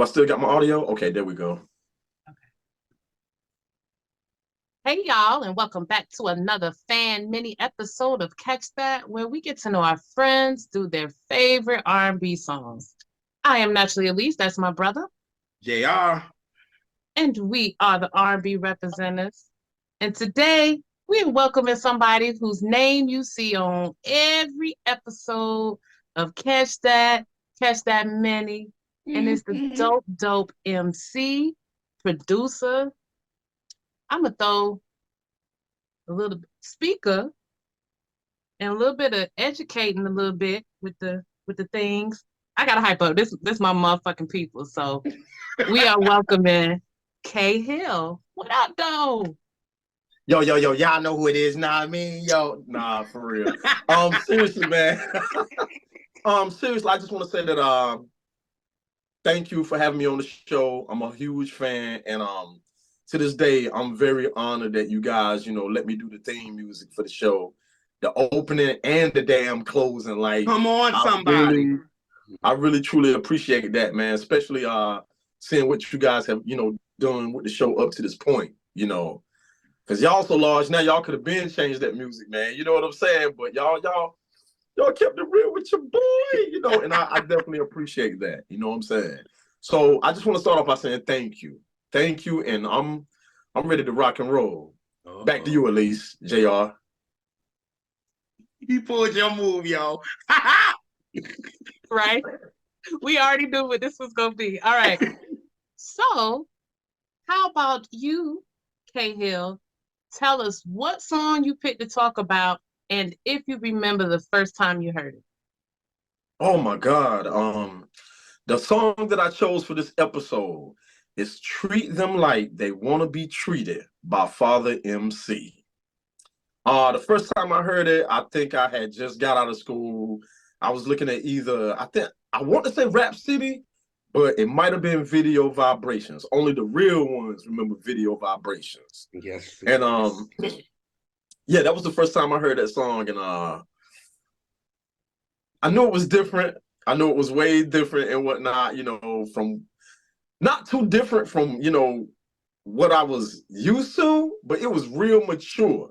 Do I still got my audio? Okay, there we go. Hey y'all, and welcome back to another fan mini episode of Catch That, where we get to know our friends through their favorite R&B songs. I am naturally Alise, that's my brother, JR. and we are the R&B representatives. And today we are welcoming somebody whose name you see on every episode of Catch That Mini, and it's the dope MC, producer. I'm gonna throw a little speaker and a little bit of educating a little bit with the things. I gotta hype up. This my motherfucking people. So we are welcoming K Hill. What up, though? Yo, y'all know who it is, nah, I mean, yo, nah, for real. Seriously, man. Seriously, I just want to say that thank you for having me on the show. I'm a huge fan, and to this day, I'm very honored that you guys, let me do the theme music for the show, the opening and the damn closing. Like, come on, somebody. I really truly appreciate that, man. Especially seeing what you guys have, done with the show up to this point, because y'all so large now. Y'all could have been changed that music, man. You know what I'm saying? But y'all kept it real with your boy, and I definitely appreciate that. You know what I'm saying? So I just want to start off by saying thank you. Thank you, and I'm ready to rock and roll. Back to you, Alise, JR. You pulled your move, yo. Right? We already knew what this was gonna be. All right. So, how about you, K Hill? Tell us what song you picked to talk about, and if you remember the first time you heard it. Oh my God. The song that I chose for this episode is Treat Them Like They Want to Be Treated by Father MC. The first time I heard it, I think I had just got out of school. I was looking at I want to say Rap City, but it might have been Video Vibrations. Only the real ones remember Video Vibrations. Yes. And yeah, that was the first time I heard that song, and I knew it was different. I knew it was way different and whatnot, from not too different from, what I was used to, but it was real mature.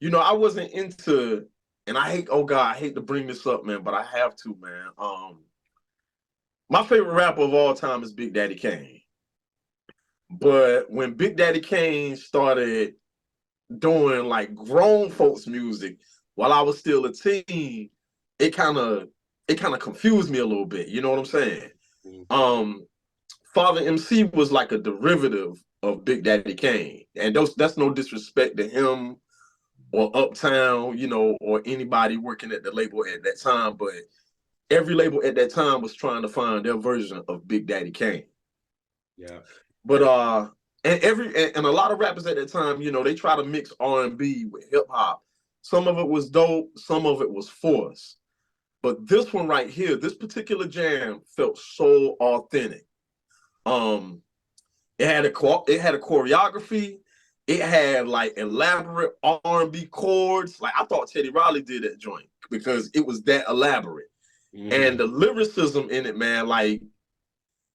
I wasn't into, and oh God, I hate to bring this up, man, but I have to, man. My favorite rapper of all time is Big Daddy Kane. But when Big Daddy Kane started doing like grown folks music while I was still a teen, it kind of confused me a little bit. You know what I'm saying? Father MC was like a derivative of Big Daddy Kane, and that's no disrespect to him or Uptown, or anybody working at the label at that time, but every label at that time was trying to find their version of Big Daddy Kane. Yeah. But and a lot of rappers at that time, they try to mix R&B with hip hop. Some of it was dope, some of it was forced. But this one right here, this particular jam felt so authentic. It had a choreography. It had like elaborate R&B chords. Like I thought Teddy Riley did that joint because it was that elaborate. And the lyricism in it, man, like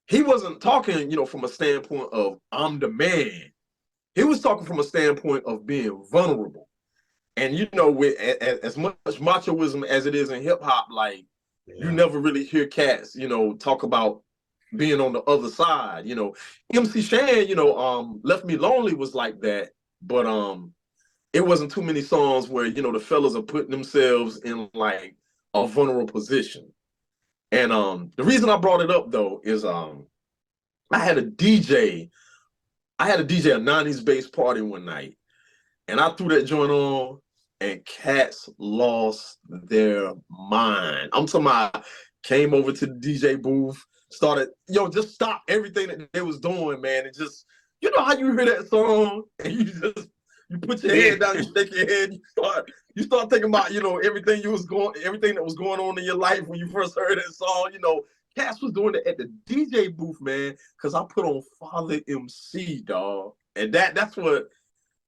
he wasn't talking, from a standpoint of I'm the man. He was talking from a standpoint of being vulnerable. And with as much machoism as it is in hip hop, like you never really hear cats, talk about being on the other side. MC Shan, Left Me Lonely was like that, but it wasn't too many songs where the fellas are putting themselves in like a vulnerable position. And the reason I brought it up though is I had a DJ a 90s bass party one night, and I threw that joint on, and cats lost their mind. I'm talking about came over to the DJ booth, started, just stop everything that they was doing, man, and just, how you hear that song, and you put your head down, you shake your head, you start thinking about, everything that was going on in your life when you first heard that song, Cass was doing it at the DJ booth, man, because I put on Father MC, dog. And that's what,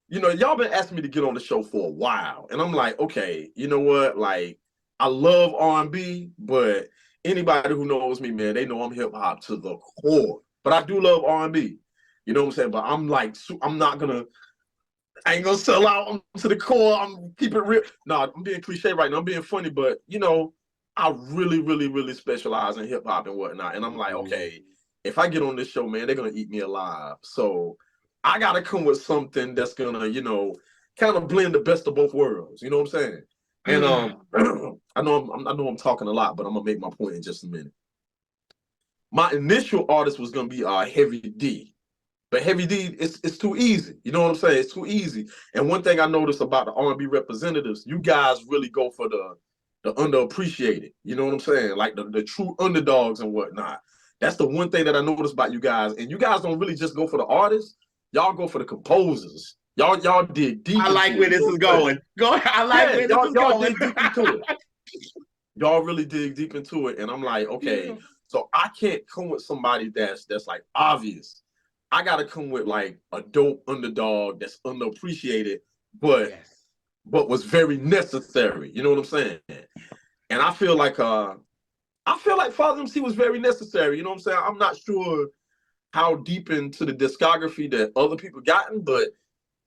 y'all been asking me to get on the show for a while. And I'm like, okay, you know what? Like, I love R&B, but anybody who knows me, man, they know I'm hip hop to the core. but I do love R&B. You know what I'm saying? But I'm like, I ain't gonna sell out to the core. I'm keeping it real. No, I'm being cliche right now. I'm being funny, but you know, I really, really, really specialize in hip hop and whatnot. And I'm like, okay, if I get on this show, man, they're gonna eat me alive. So I gotta come with something that's gonna, you know, kind of blend the best of both worlds. You know what I'm saying? And I know I'm talking a lot, but I'm gonna make my point in just a minute. My initial artist was gonna be Heavy D. But Heavy D, it's too easy. You know what I'm saying? It's too easy. And one thing I noticed about the R&B representatives, you guys really go for the underappreciated. You know what I'm saying? Like the true underdogs and whatnot. That's the one thing that I noticed about you guys. And you guys don't really just go for the artists. Y'all go for the composers. Y'all dig deep. I like where this is going. I like where this is y'all going. dig deep into it. Y'all really dig deep into it. And I'm like, okay, so I can't come with somebody that's like obvious. I gotta come with like a dope underdog that's underappreciated, but was very necessary. You know what I'm saying? And I feel like Father MC was very necessary. You know what I'm saying? I'm not sure how deep into the discography that other people gotten, but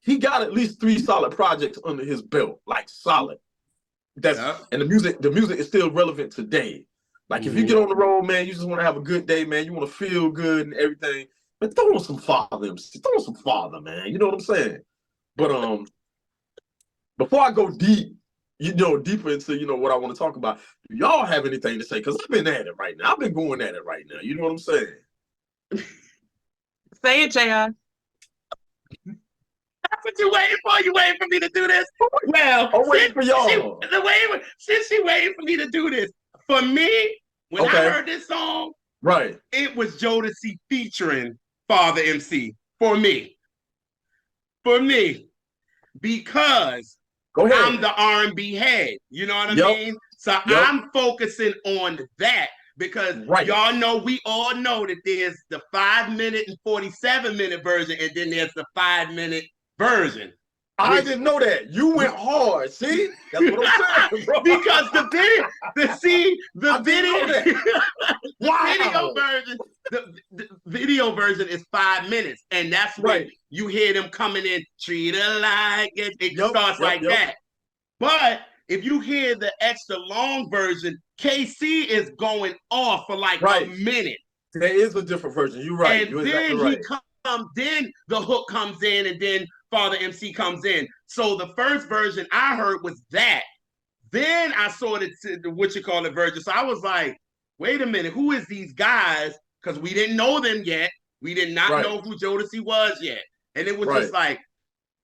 he got at least 3 solid projects under his belt, like solid. And the music is still relevant today. Like if you get on the road, man, you just want to have a good day, man. You want to feel good and everything. But throw on some Father MC. Throw on some Father, man. You know what I'm saying? But before I go deep, deeper into, what I want to talk about, do y'all have anything to say? Because I've been at it right now. I've been going at it right now. You know what I'm saying? Say it, JR. That's what you waiting for? You waiting for me to do this? Well, I'm waiting for y'all. Since she waiting for me to do this, for me, when I heard this song, right, it was Jodeci featuring Father MC for me. Because I'm the R&B head. You know what I mean? So I'm focusing on that because y'all know, we all know that there's the 5-minute and 47-minute version, and then there's the 5-minute version. I didn't know that. You went hard. See? That's what I'm saying, bro. Because the video version is 5 minutes. And that's when you hear them coming in, treat her like it starts like that. But if you hear the extra long version, KC is going off for like a minute. There is a different version. You're right. And You're then exactly then the hook comes in, and then Father MC comes in. So the first version I heard was that. Then I saw the version. So I was like, wait a minute, who is these guys? Because we didn't know them yet. We did not know who Jodeci was yet. And it was just like,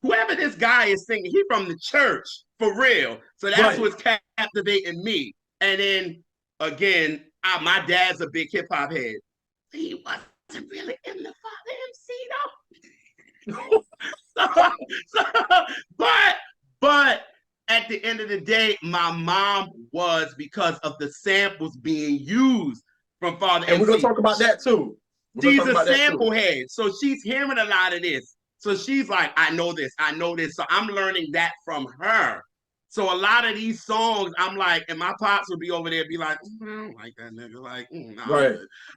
whoever this guy is singing, he from the church, for real. So that's what's captivating me. And then, again, my dad's a big hip-hop head. He wasn't really in the Father MC, though. But at the end of the day, my mom was, because of the samples being used from Father MC. And we're going to talk about that, too. She's a sample head, so she's hearing a lot of this. So she's like, I know this. So I'm learning that from her. So a lot of these songs, I'm like, and my pops would be over there, be like, I don't like that nigga. Like, nah.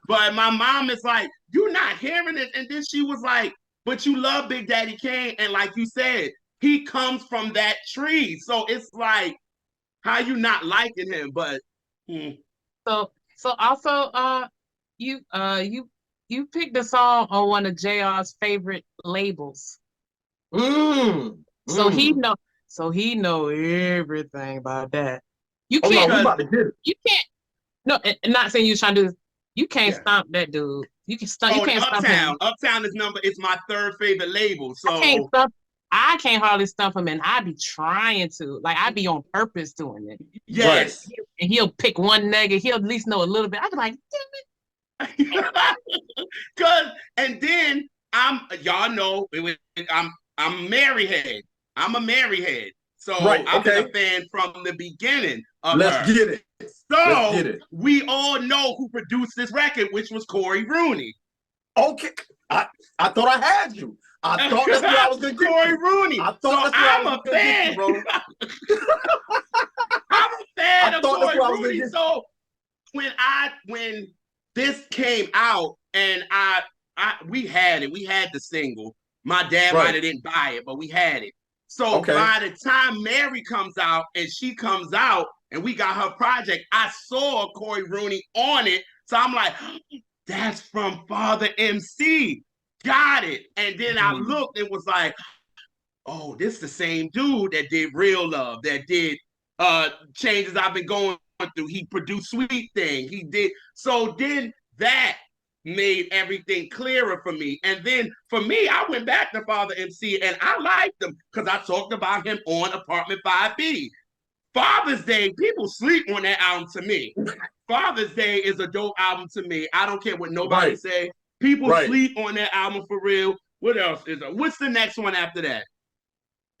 But my mom is like, you're not hearing it. And then she was like, but you love Big Daddy Kane. And like you said, he comes from that tree. So it's like, how you not liking him? But So also, you picked a song on one of JR's favorite labels. So he know everything about that. You can't. You can't. No, I'm not saying you're trying to do this. You can't stomp that dude. You can stomp. You can't Uptown. stomp him. Uptown is my third favorite label. So I can't hardly stomp him, and I be trying to. Like, I be on purpose doing it. Yes. And he'll pick one nugget. He'll at least know a little bit. I be like, and then y'all know, I'm Mary head. I'm a Mary head. So I've been a fan from the beginning of Let's her. Get it. So we all know who produced this record, which was Corey Rooney. Okay. I thought I had you. I thought that's where I was going to get Corey Rooney. I'm a fan. Bro. I'm a fan of Corey Rooney. So when this came out, and we had it. We had the single. My dad might have didn't buy it, but we had it. So by the time Mary comes out and she comes out and we got her project, I saw Corey Rooney on it. So I'm like, that's from Father MC. Got it. And then I looked and was like, oh, this is the same dude that did Real Love, that did Changes I've Been Going Through. He produced Sweet Thing. He did. So then that made everything clearer for me. And then for me, I went back to Father MC and I liked him because I talked about him on Apartment 5B. Father's Day, people sleep on that album to me. Father's Day is a dope album to me. I don't care what nobody say. People sleep on that album for real. What else is it? What's the next one after that?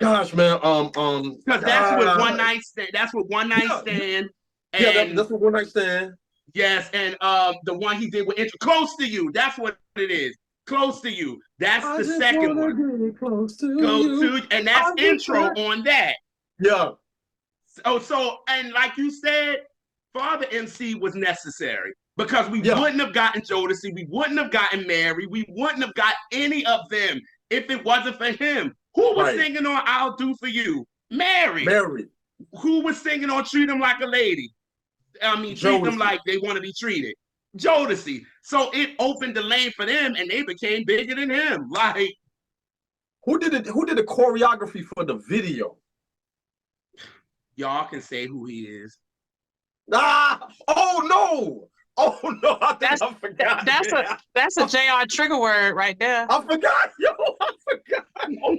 Gosh, man. Because that's what One Night Stand. That's what One Night Stand. And, that's what One Night Stand. Yes, and the one he did with Close to You. That's what it is. Close to You. That's the second one. Close to you. And that's intro on that. Yeah. So and like you said, Father MC was necessary because we wouldn't have gotten Jodeci, we wouldn't have gotten Mary, we wouldn't have got any of them if it wasn't for him. Who was singing on I'll Do For You? Mary. Who was singing on Treat Them Like a Lady? I mean, treat them like they want to be treated. Jodeci. So it opened the lane for them and they became bigger than him. Like, who did the choreography for the video? Y'all can say who he is. Oh no! I forgot. That's a JR trigger word right there. I forgot. I forgot. Oh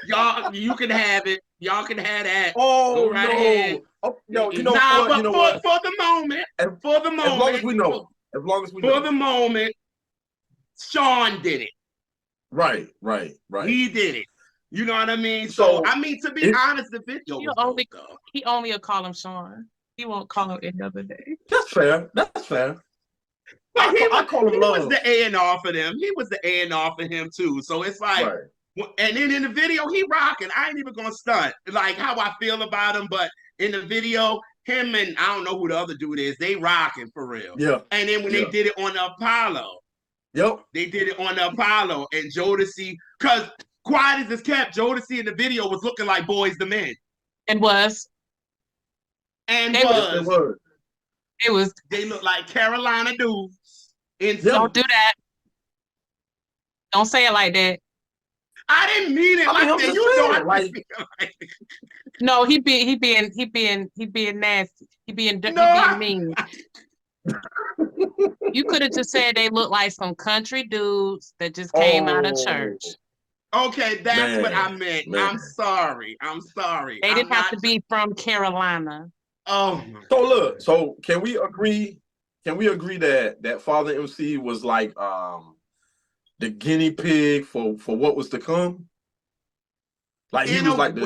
y'all, you can have it. Y'all can have that. Oh, right ahead. Oh, no, for the moment, as long as we know, for the moment, Sean did it. Right. He did it. You know what I mean? So I mean, to be honest, the video he only will call him Sean. He won't call him any other day. That's fair. But I call him Love. He was the A&R for them. He was the A&R for him too. So it's like, and then in the video, he rocking. I ain't even gonna stunt like how I feel about him, but in the video, him and I don't know who the other dude is, they rocking for real. Yeah. And then when they did it on the Apollo, they did it on the Apollo and Jodeci, because quiet as it's kept, Jodeci in the video was looking like Boys the Men. It was. It was. They look like Carolina dudes. Don't do that. Don't say it like that. I didn't mean it like that. You know, like no, he being nasty. He being mean. You could have just said they look like some country dudes that just came out of church. Okay, that's what I meant. Man. I'm sorry. They didn't have to be from Carolina. Oh. So look. So can we agree? That Father MC was like the guinea pig for what was to come? Like he was like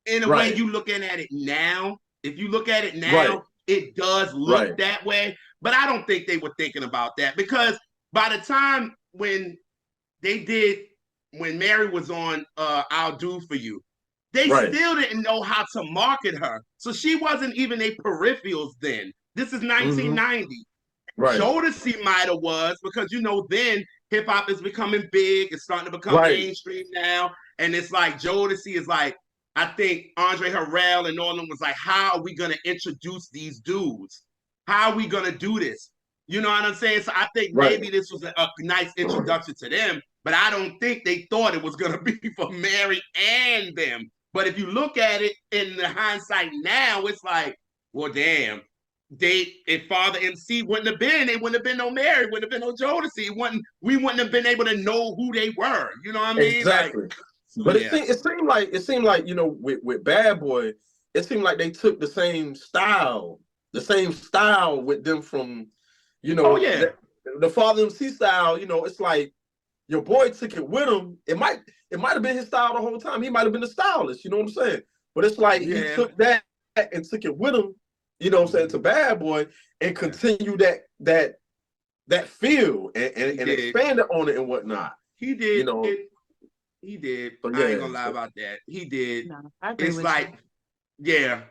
in a way you looking at it now. If you look at it now, it does look that way. But I don't think they were thinking about that because by the time when Mary was on I'll Do For You, they still didn't know how to market her. So she wasn't even a peripherals then. This is 1990. Jodeci might have was because, you know, then hip hop is becoming big. It's starting to become mainstream now. And it's like Jodeci is like, I think Andre Harrell and all of them was like, how are we going to introduce these dudes? How are we going to do this? You know what I'm saying? So I think maybe this was a nice introduction to them, but I don't think they thought it was going to be for Mary and them. But if you look at it in the hindsight now, it's like, well, damn, if Father MC wouldn't have been, they wouldn't have been no Mary, wouldn't have been no Jodeci. We wouldn't have been able to know who they were. You know what I mean? Exactly. Like, but it seemed like, you know, with Bad Boy, it seemed like they took the same style with them from, you know, the Father MC style. You know, it's like your boy took it with him. It might have been his style the whole time. He might have been the stylist. You know what I'm saying? But it's like he took that and took it with him. You know what I'm saying, to Bad Boy and continue that feel and expand it on it and whatnot. He did. You know, he did. But I ain't gonna lie about that. He did. No, I agree it's like, yeah,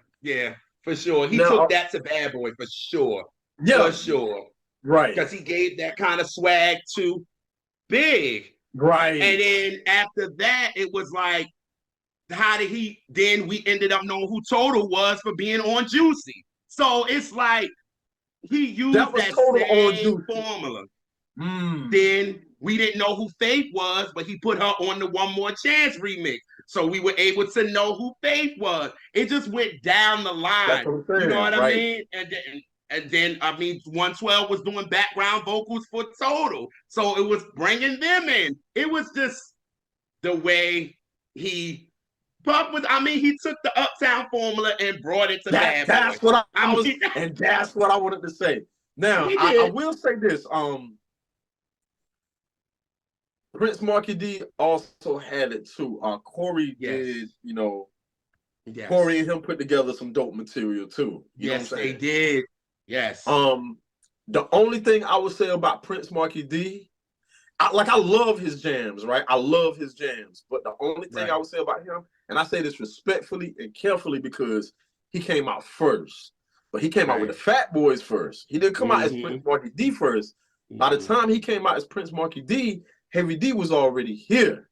for sure. He took that to Bad Boy for sure. Yeah. For sure. Right. Because he gave that kind of swag to Big. Right. And then after that, it was like, how did he, then we ended up knowing who Total was for being on Juicy. So it's like, he used that same formula. Then we didn't know who Faith was, but he put her on the One More Chance remix. So we were able to know who Faith was. It just went down the line. That's what I'm saying, you know what right. I mean? And then, I mean, 112 was doing background vocals for Total. So it was bringing them in. It was just the way he Puff was, I mean, he took the Uptown formula and brought it to Bad Boy. That's what I was, and that's what I wanted to say. Now, I will say this. Prince Marky D also had it too. Corey did, you know, Corey and him put together some dope material too. You know what I'm saying? They did. Yes. The only thing I would say about Prince Marky D, I love his jams, right? I love his jams. But the only thing I would say about him, and I say this respectfully and carefully because he came out first. But he came out with the Fat Boys first. He didn't come out as Prince Marky D first. By the time he came out as Prince Marky D, Heavy D was already here.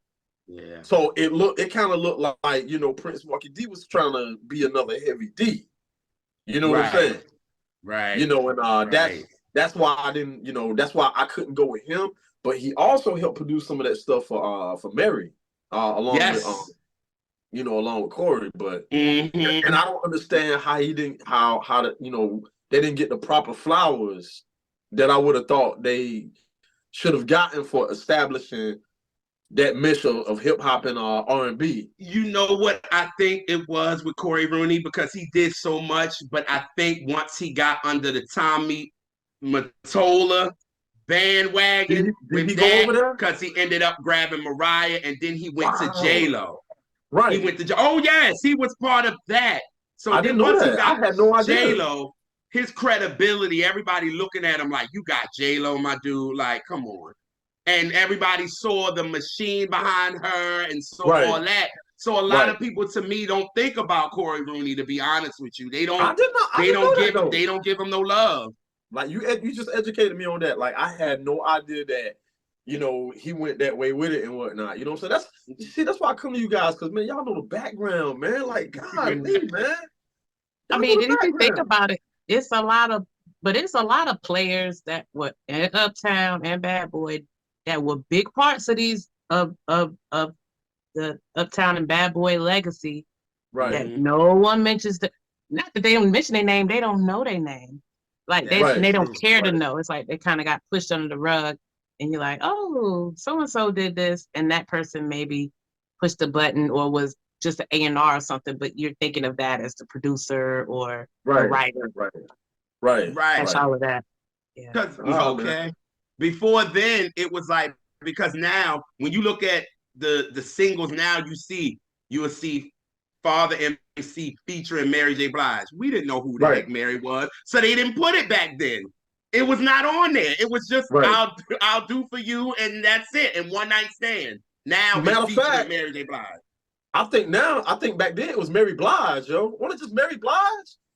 Yeah. So it kind of looked like, you know, Prince Marky D was trying to be another Heavy D. You know what I'm saying? Right. You know, and that's why I didn't, you know, that's why I couldn't go with him. But he also helped produce some of that stuff for Mary, along with you know, along with Corey. But and I don't understand how he didn't how to, you know, they didn't get the proper flowers that I would have thought they should have gotten for establishing that mission of hip hop and R&B. You know what I think it was with Corey Rooney, because he did so much, but I think once he got under the Tommy Mottola bandwagon did he go over there? Because he ended up grabbing Mariah, and then he went to J-Lo. Right. He went to oh yes, he was part of that. So I didn't know that. I had no idea. J-Lo, his credibility, everybody looking at him like, you got J-Lo, my dude, like, come on. And everybody saw the machine behind her and saw all that. So a lot of people, to me, don't think about Corey Rooney, to be honest with you. They don't give him no love. Like you just educated me on that. Like I had no idea that, you know, he went that way with it and whatnot. You know what I'm saying? That's why I come to you guys, because man, y'all know the background, man. Like, God, man. I mean, if you think about it, it's a lot of players that were in Uptown and Bad Boy that were big parts of these of the Uptown and Bad Boy legacy. Right. That no one mentions not that they don't mention their name, they don't know their name. Like they don't care to know. It's like they kind of got pushed under the rug, and you're like, oh, so and so did this, and that person maybe pushed the button or was just an A&R or something, but you're thinking of that as the producer or the writer. Right. That's all of that. Yeah. Okay. Before then, it was like, because now when you look at the singles now, you will see Father MC featuring Mary J. Blige. We didn't know who the heck Mary was, so they didn't put it back then. It was not on there. It was just I'll do for you, and that's it. And One Night Stand. Now it's featuring Mary J. Blige. I think back then it was Mary Blige, yo. Wasn't it just Mary Blige?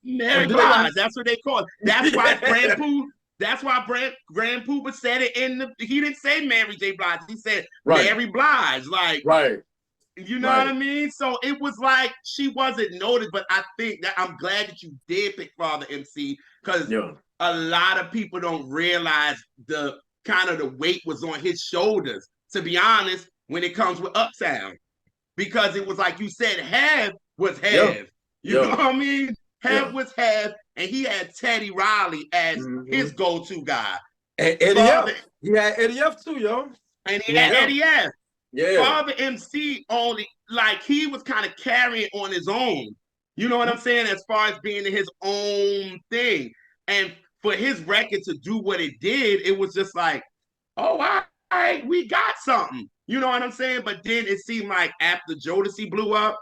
Mary Blige. That's what they call it. That's why Grand Poopa said it he didn't say Mary J. Blige. He said Mary Blige. Like, you know what I mean? So it was like she wasn't noted, but I think that I'm glad that you did pick Father MC, because a lot of people don't realize the kind of the weight was on his shoulders, to be honest, when it comes with Uptown. Because it was like you said, Hev was Hev. You know what I mean? Hev was Hev, and he had Teddy Riley as his go-to guy. And Eddie F. He had Eddie F too, yo. And he had Eddie F. Yeah. Father MC only, like, he was kind of carrying on his own. You know what I'm saying? As far as being his own thing. And for his record to do what it did, it was just like, oh, all right, we got something. You know what I'm saying? But then it seemed like after Jodeci blew up,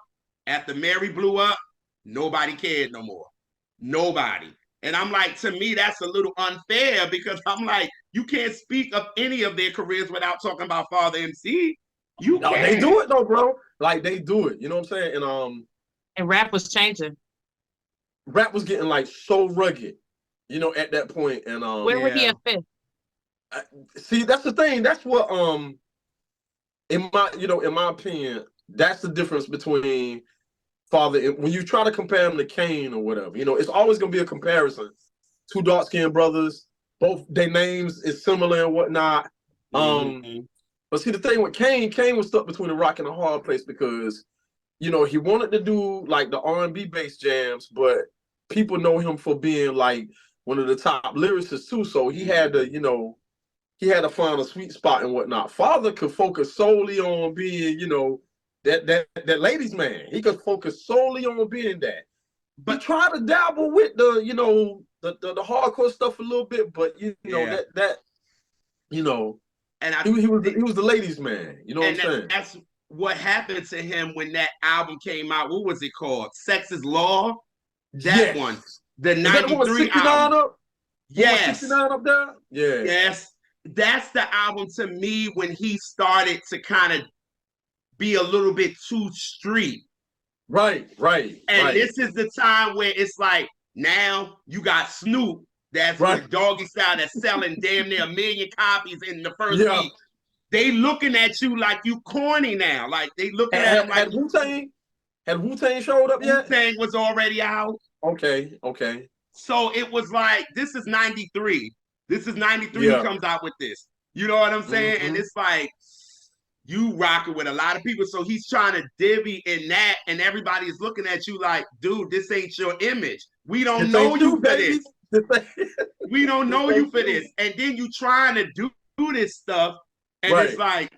after Mary blew up, nobody cared no more. Nobody. And I'm like, to me, that's a little unfair, because I'm like, you can't speak of any of their careers without talking about Father MC. They do it though, bro. Like, they do it. You know what I'm saying? And rap was changing. Rap was getting like so rugged. You know, at that point, and Where would he have fit? see, that's the thing. That's what in my opinion, that's the difference between Father. When you try to compare him to Cain or whatever, you know, it's always gonna be a comparison. Two dark-skinned brothers, both their names is similar and whatnot. But see, the thing with Cain was stuck between a rock and a hard place because, you know, he wanted to do like the R&B based jams, but people know him for being like one of the top lyricists too. So he had to, you know, he had to find a sweet spot and whatnot. Father could focus solely on being, you know, that ladies' man. He could focus solely on being that. But try to dabble with the, you know, the hardcore stuff a little bit, but you know that you know, and he was the ladies' man. You know what I'm saying? That's what happened to him when that album came out. What was it called? Sex is Law. That one, the '93 album. Up? Yes, 69 up there. Yeah. Yes, that's the album to me when he started to kind of be a little bit too street. Right. And this is the time where it's like, now you got Snoop that's with Doggy Style that's selling damn near 1 million copies in the first week. They looking at you like you corny now. Like they looking at him like had Wu-Tang showed up yet? Wu-Tang was already out. Okay. So it was like, this is 93. This is 93 he comes out with this. You know what I'm saying? And it's like, you rocking with a lot of people. So he's trying to divvy in that, and everybody is looking at you like, dude, this ain't your image. We don't know you for this. We don't know you for this. And then you trying to do this stuff, and it's like,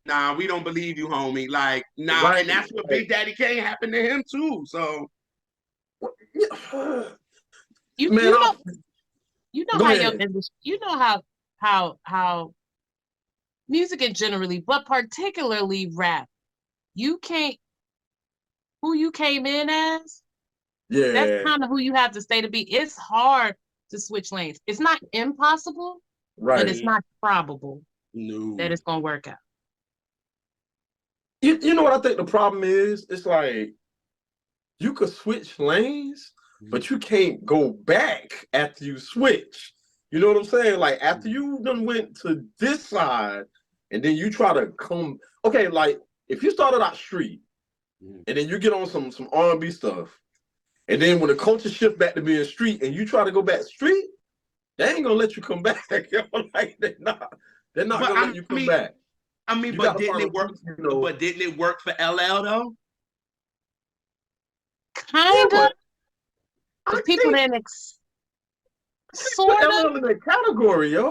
nah, we don't believe you, homie. Like, nah. And that's what Big Daddy Kane happened to him too. So you know how your industry, you know how music in generally, but particularly rap, you can't, who you came in as, that's kind of who you have to stay to be. It's hard to switch lanes. It's not impossible, but it's not probable that it's gonna work out. You know what I think the problem is? It's like, you could switch lanes, but you can't go back after you switch. You know what I'm saying? Like, after you done went to this side, and then you try to come, okay, like, if you started out street, and then you get on some R&B stuff, and then when the culture shift back to being street, and you try to go back street, they ain't gonna let you come back. Like, they're not gonna let you come back. I mean, but didn't it work? But didn't it work for LL though? Kind of. Because people didn't sort of in that category, yo.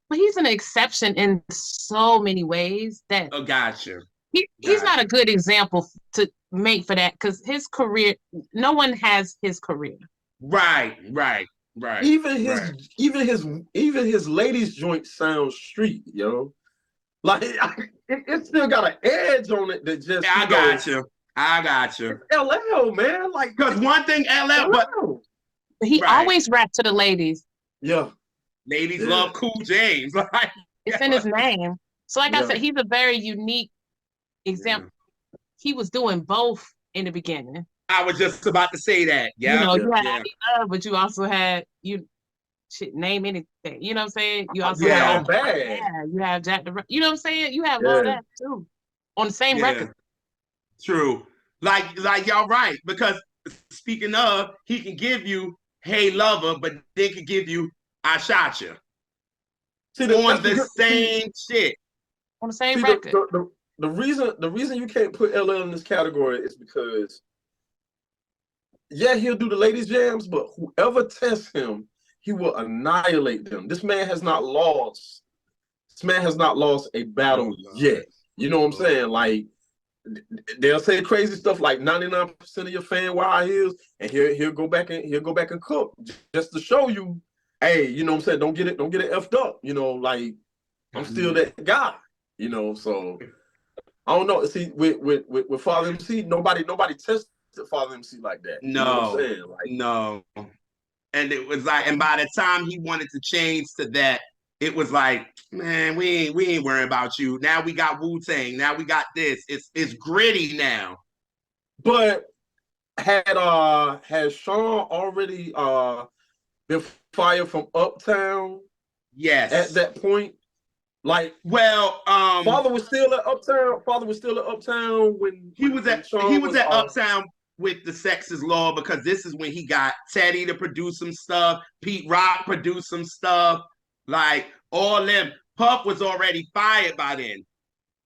But he's an exception in so many ways that gotcha. He's not a good example to make for that, because his career, no one has his career. Right. Even his ladies joint sounds street, yo. Like, it still got an edge on it that just. I got you. LL, man, like, because one thing LL, but he always rapped to the ladies. Yeah. Ladies love Cool James. Like, it's in his name. So like I said, he's a very unique example. He was doing both in the beginning. I was just about to say that. Yeah. You know, you had Love, but you also had name anything. You know what I'm saying? You also have Bad. You have Jack the, you know what I'm saying? You have all that too on the same record. True. Like y'all right, because speaking of, he can give you Hey Lover, but they can give you I Shot You. On the same shit. On the same record. The reason you can't put LL in this category is because he'll do the ladies jams, but whoever tests him, he will annihilate them. This man has not lost a battle yet. You know what I'm saying? Like, they'll say crazy stuff like 99% of your fan wild heels, and he'll go back and cook just to show you, hey, you know what I'm saying? Don't get it effed up. You know, like, I'm still that guy. You know, so I don't know. See, with Father MC, nobody tested Father MC like that. No, you know what I'm saying? Like, no. And it was like, and by the time he wanted to change to that, it was like, man, we ain't worrying about you. Now we got Wu-Tang. Now we got this. It's gritty now. But had Sean already been fired from Uptown Yes. at that point. Like, well, Father was still at Uptown. Father was still at Uptown when he was at Sean Uptown with the Sex is Law, because this is when he got Teddy to produce some stuff, Pete Rock produced some stuff, like all them. Puff was already fired by then,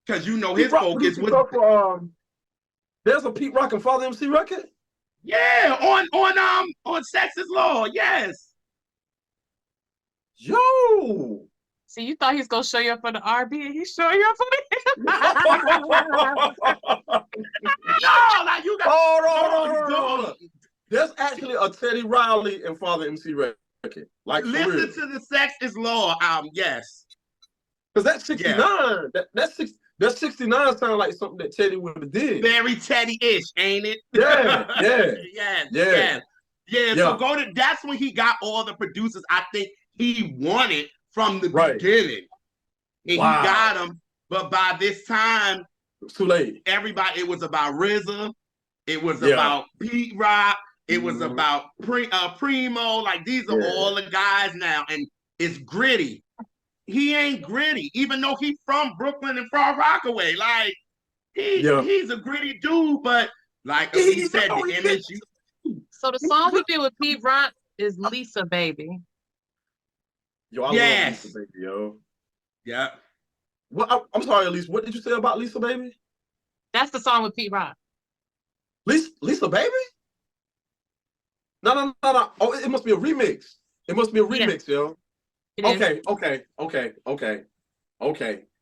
because you know his focus was. There's a Pete Rock and Father MC record. Yeah, on Sex is Law. Yes. Yo. See, you thought he was gonna show you up for the RB, and he's showing you up for the. No, like you got. Hold on. There's actually a Teddy Riley and Father MC record. Like, listen to the Sex is Law album. Yes. Because that's 69. Yeah. That 69 sounds like something that Teddy would have did. Very Teddy-ish, ain't it? Yeah. Yeah. So that's when he got all the producers I think he wanted from the beginning. And he got them. But by this time, it's too late. Everybody, it was about RZA. It was about Pete Rock. It was about Primo. Like, these are all the guys now. And it's gritty. He ain't gritty, even though he's from Brooklyn and Far Rockaway. Like, he's a gritty dude, but like he said, the image. So the song he did with Pete Rock is Lisa Baby. Yo, I love Lisa Baby, yo. Yeah. Well, I'm sorry, Alise. What did you say about Lisa Baby? That's the song with Pete Rock. Lisa Baby? No. Oh, it must be a remix. It must be a remix, yo. Okay.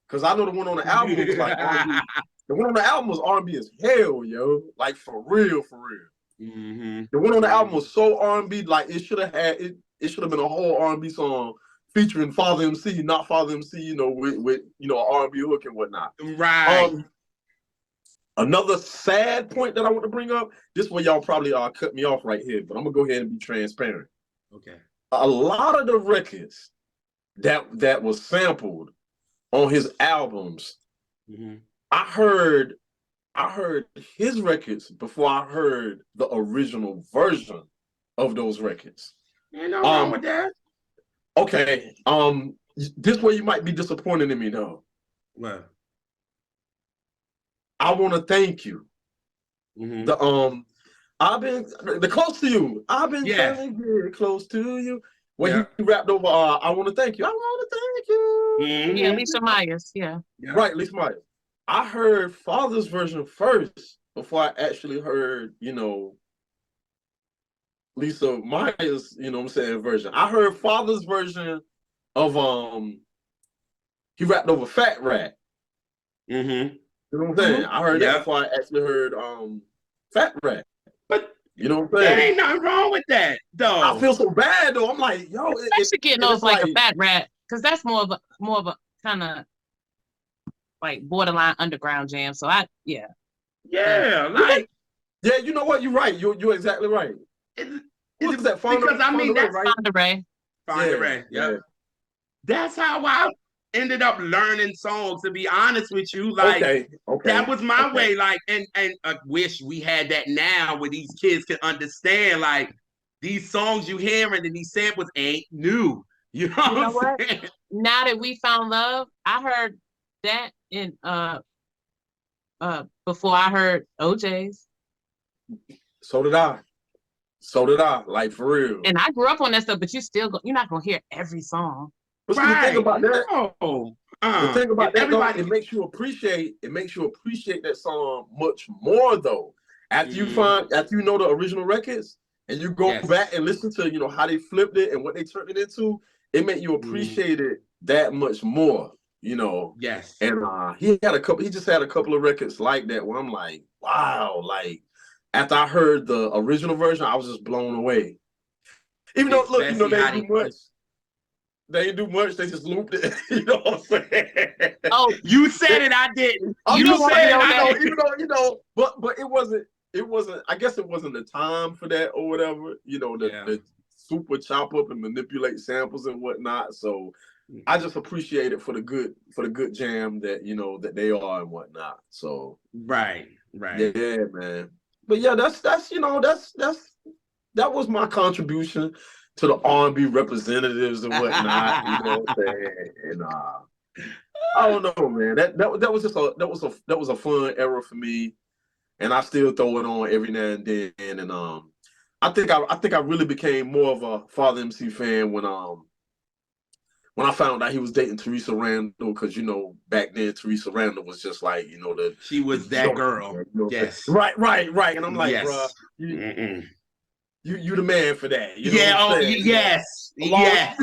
Because I know the one on the album was like R&B. The one on the album was R&B as hell, yo. Like, for real. Mm-hmm. The one on the album was so R&B, like it should have been a whole R&B song featuring Father MC, not Father MC, you know, with an R&B hook and whatnot. Right. Another sad point that I want to bring up. This one y'all probably cut me off right here, but I'm gonna go ahead and be transparent. Okay. A lot of the records that was sampled on his albums, I heard his records before I heard the original version of those records. Ain't no wrong with that. Okay. This way you might be disappointed in me though. Well, I want to thank you. I've been close to you. I've been trying to get close to you. When he rapped over, I want to thank you. I want to thank you. Yeah, Lisa Myers. Yeah. Right, Lisa Myers. I heard Father's version first before I actually heard, Lisa Myers, version. I heard Father's version of he rapped over Fat Rat. You know what I'm saying? I heard that before I actually heard Fat Rat. But you know what I'm saying? There ain't nothing wrong with that, though. I feel so bad though. I'm like, yo, especially getting those like a Fat Rat, because that's more of a kind of like borderline underground jam. So yeah, you know what? You're right. You're exactly right. What is that? Because I mean, that's Fonda Ray. Yeah. That's how I ended up learning songs, to be honest with you. Like, that was my way. Like, and I wish we had that now where these kids can understand, like, these songs you hearing and these samples ain't new. You know what? Now that we found love, I heard that in before I heard OJ's. So did I. Like, for real. And I grew up on that stuff, but you're not gonna hear every song. But the thing about that, the thing about that, though, it makes you appreciate that song much more though. After you know the original records and you go back and listen to how they flipped it and what they turned it into, it made you appreciate it that much more. Yes. And he just had a couple of records like that where I'm like, wow, like after I heard the original version, I was just blown away. Even though, look, they didn't do much. They didn't do much. They just looped it. You know what I'm saying? Oh, you said it. I didn't. You said it. Even though, but it wasn't. I guess it wasn't the time for that or whatever. The super chop up and manipulate samples and whatnot. So I just appreciate it for the good jam that that they are and whatnot. So right. Yeah, man. But yeah, that was my contribution to the R&B representatives and whatnot. You know what I'm saying? And I don't know, man. That was just that was a fun era for me, and I still throw it on every now and then. And I think I really became more of a Father MC fan when I found out he was dating Teresa Randall, because back then Teresa Randall was just like she was that girl. Yes. Right. And I'm like, bro, you the man for that. You know what I'm saying? Yes. Yes.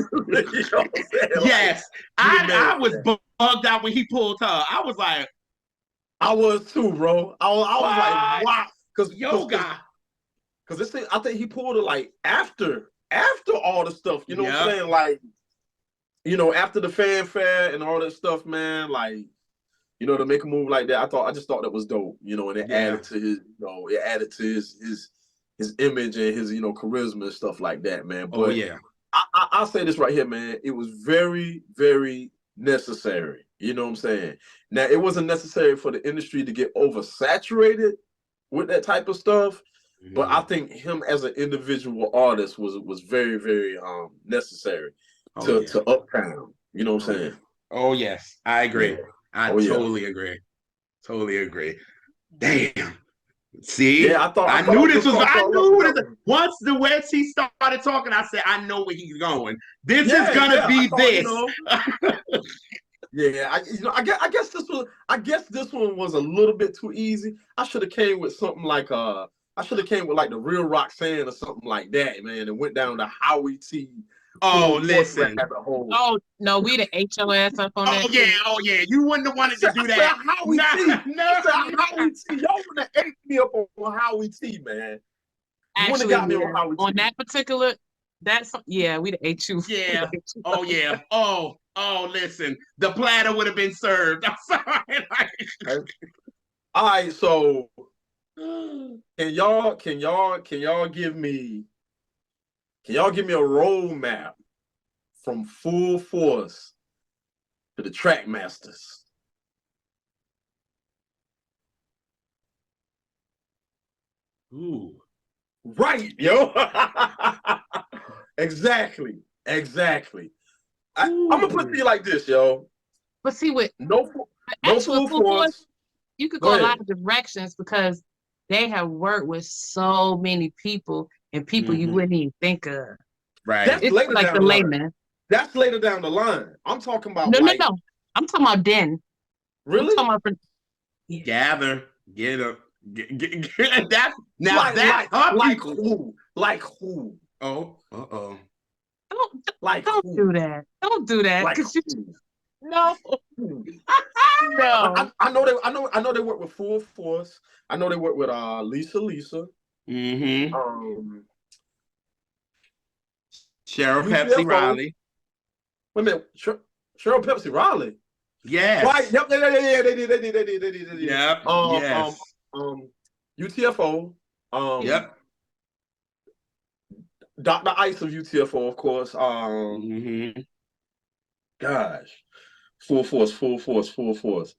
Yes. I was bugged out when he pulled her. I was like, I was too, bro. I was like, wow, because yoga. Because this thing, I think he pulled it like after all the stuff. You know what I'm saying? Like, after the fanfare and all that stuff, man. Like, to make a move like that, I just thought that was dope. And it added to his image and his charisma and stuff like that, man. But I'll say this right here, man. It was very, very necessary. You know what I'm saying? Now, it wasn't necessary for the industry to get oversaturated with that type of stuff, but I think him as an individual artist was very, very necessary to Uptown. You know what I'm saying? Oh yes, I agree. Yeah. I totally agree. Totally agree. Damn. See, I knew this was. Once the way she started talking, I said, I know where he's going. This is gonna be this. Yeah, I guess this one was a little bit too easy. I should have came with something like the Real Roxanne or something like that, man, and went down to Howie T. Oh, listen. Oh no, we'd have ate your ass up on that. Oh yeah. You wouldn't have wanted to do that. Howie T. Howie T. Y'all would have ate me up on Howie T, man. Actually, got me on that particular. We'd have ate you. Yeah. Oh yeah. Oh, listen. The platter would have been served. I'm sorry. All right, so can y'all give me a roadmap from Full Force to the Track Masters? Ooh. Right, yo. Exactly. I'm gonna put it like this, yo. But see, with no Full Force, you could go a lot of directions, because they have worked with so many people and people you wouldn't even think of. Right. That's later like the layman. That's later down the line. I'm talking about no. I'm talking about then. Really? I'm talking about Gather, get up. That now like who? Like who? Oh, Don't do that. Don't do that. Like no. No. I know they work with Full Force. I know they work with Lisa. Cheryl Pepsi Riley. Wait a minute, Cheryl Pepsi Riley. Yes. Right. Yep. Yeah. They did. Yep. Yes. UTFO. Yep. Dr. Ice of UTFO, of course. Gosh. Full Force.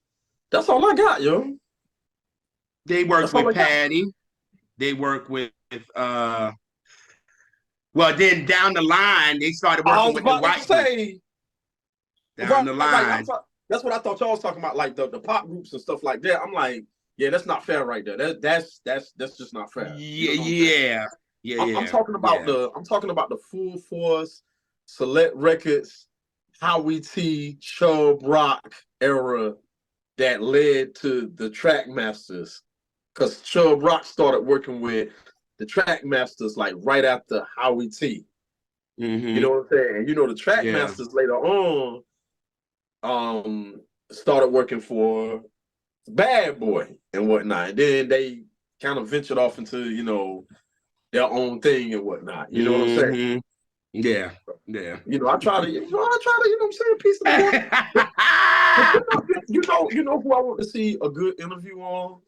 That's all I got, yo. They work with Patty. They work with well, then down the line, they started working with the white group. Down the line. That's what I thought y'all was talking about, like the pop groups and stuff like that. I'm like, yeah, that's not fair right there. That's just not fair. I'm talking about the Full Force, Select Records, Howie T, Chubb Rock era that led to the Track Masters, because Chubb Rock started working with the Track Masters like right after Howie T. You know what I'm saying? The Track Masters later on started working for Bad Boy and whatnot. And then they kind of ventured off into, their own thing and whatnot. You know what I'm saying? Yeah. I try to, I'm saying, piece of the you know who I want to see a good interview on?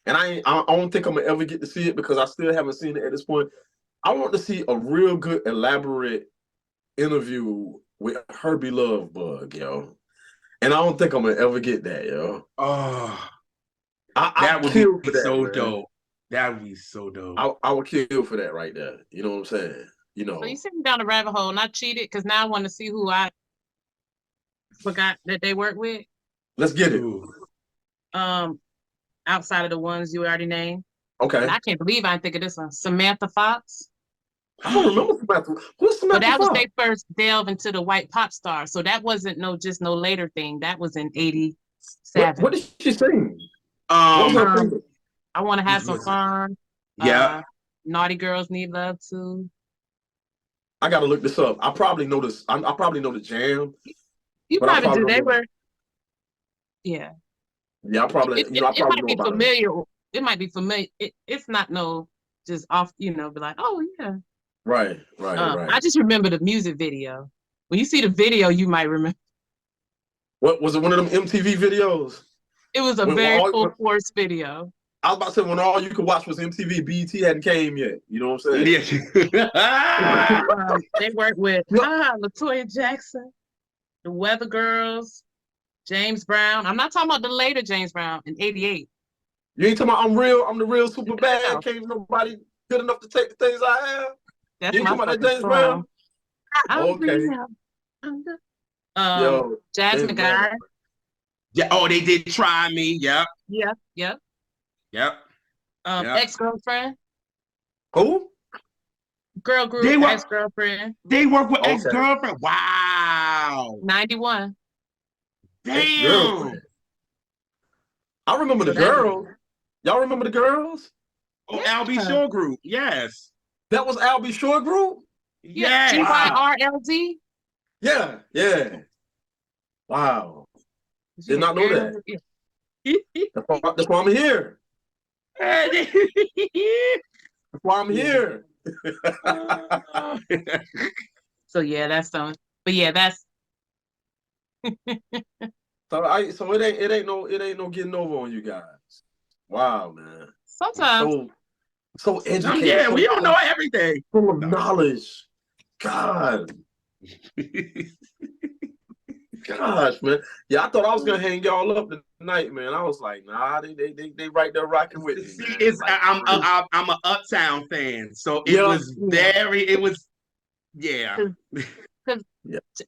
And I don't think I'm gonna ever get to see it, because I still haven't seen it at this point. I want to see a real good, elaborate interview with Herbie Love Bug, yo. And I don't think I'm gonna ever get that, yo. Oh, that would be so dope. That would be so dope. I would kill for that right there. You know what I'm saying? So you sent me down the rabbit hole, and I cheated because now I want to see who I forgot that they work with. Let's get it. Outside of the ones you already named. Okay. And I can't believe I didn't think of this one. Samantha Fox. I don't remember Samantha. Who's Samantha But that was Fox? their first delve into the white pop star. So that wasn't just no later thing. That was in 87. What did she sing? I want to have some fun. Yeah. Naughty girls need love too. I gotta look this up. I probably know this. I probably know the jam. You probably do. They were. Yeah. Yeah, I probably. It might be familiar. It might be familiar. It's not just off. Be like, oh yeah. Right. I just remember the music video. When you see the video, you might remember. What was it? One of them MTV videos? It was a very full force video. I was about to say when all you could watch was MTV. BET hadn't came yet. You know what I'm saying? Yeah. They worked with LaToya Jackson, the Weather Girls, James Brown. I'm not talking about the later James Brown in '88. You ain't talking about I'm the real super bad. Can't nobody good enough to take the things I have. That's you ain't talking about that James Brown. Okay. Jasmine Guy. Yeah. They did Try Me. Yep. Ex-girlfriend. Who? Girl group. Ex-girlfriend. They work with Ex-girlfriend. Wow. 91. Damn. I remember the girls. Y'all remember the girls? Oh, Albie Shore Group. Yes. That was Albie Shore Group? Yes. GYRLD? Yeah. Wow. Did not know that. That's why I'm here. That's why I'm here. So yeah, that's something. But yeah, that's so it ain't no getting over on you guys. Wow, man. Sometimes so educated. Yeah, we don't know everything. Full of knowledge. God. Gosh, man. Yeah, I thought I was gonna hang y'all up tonight, man. I was like, nah, they right there rocking with me. See, I'm an Uptown fan, so it was Because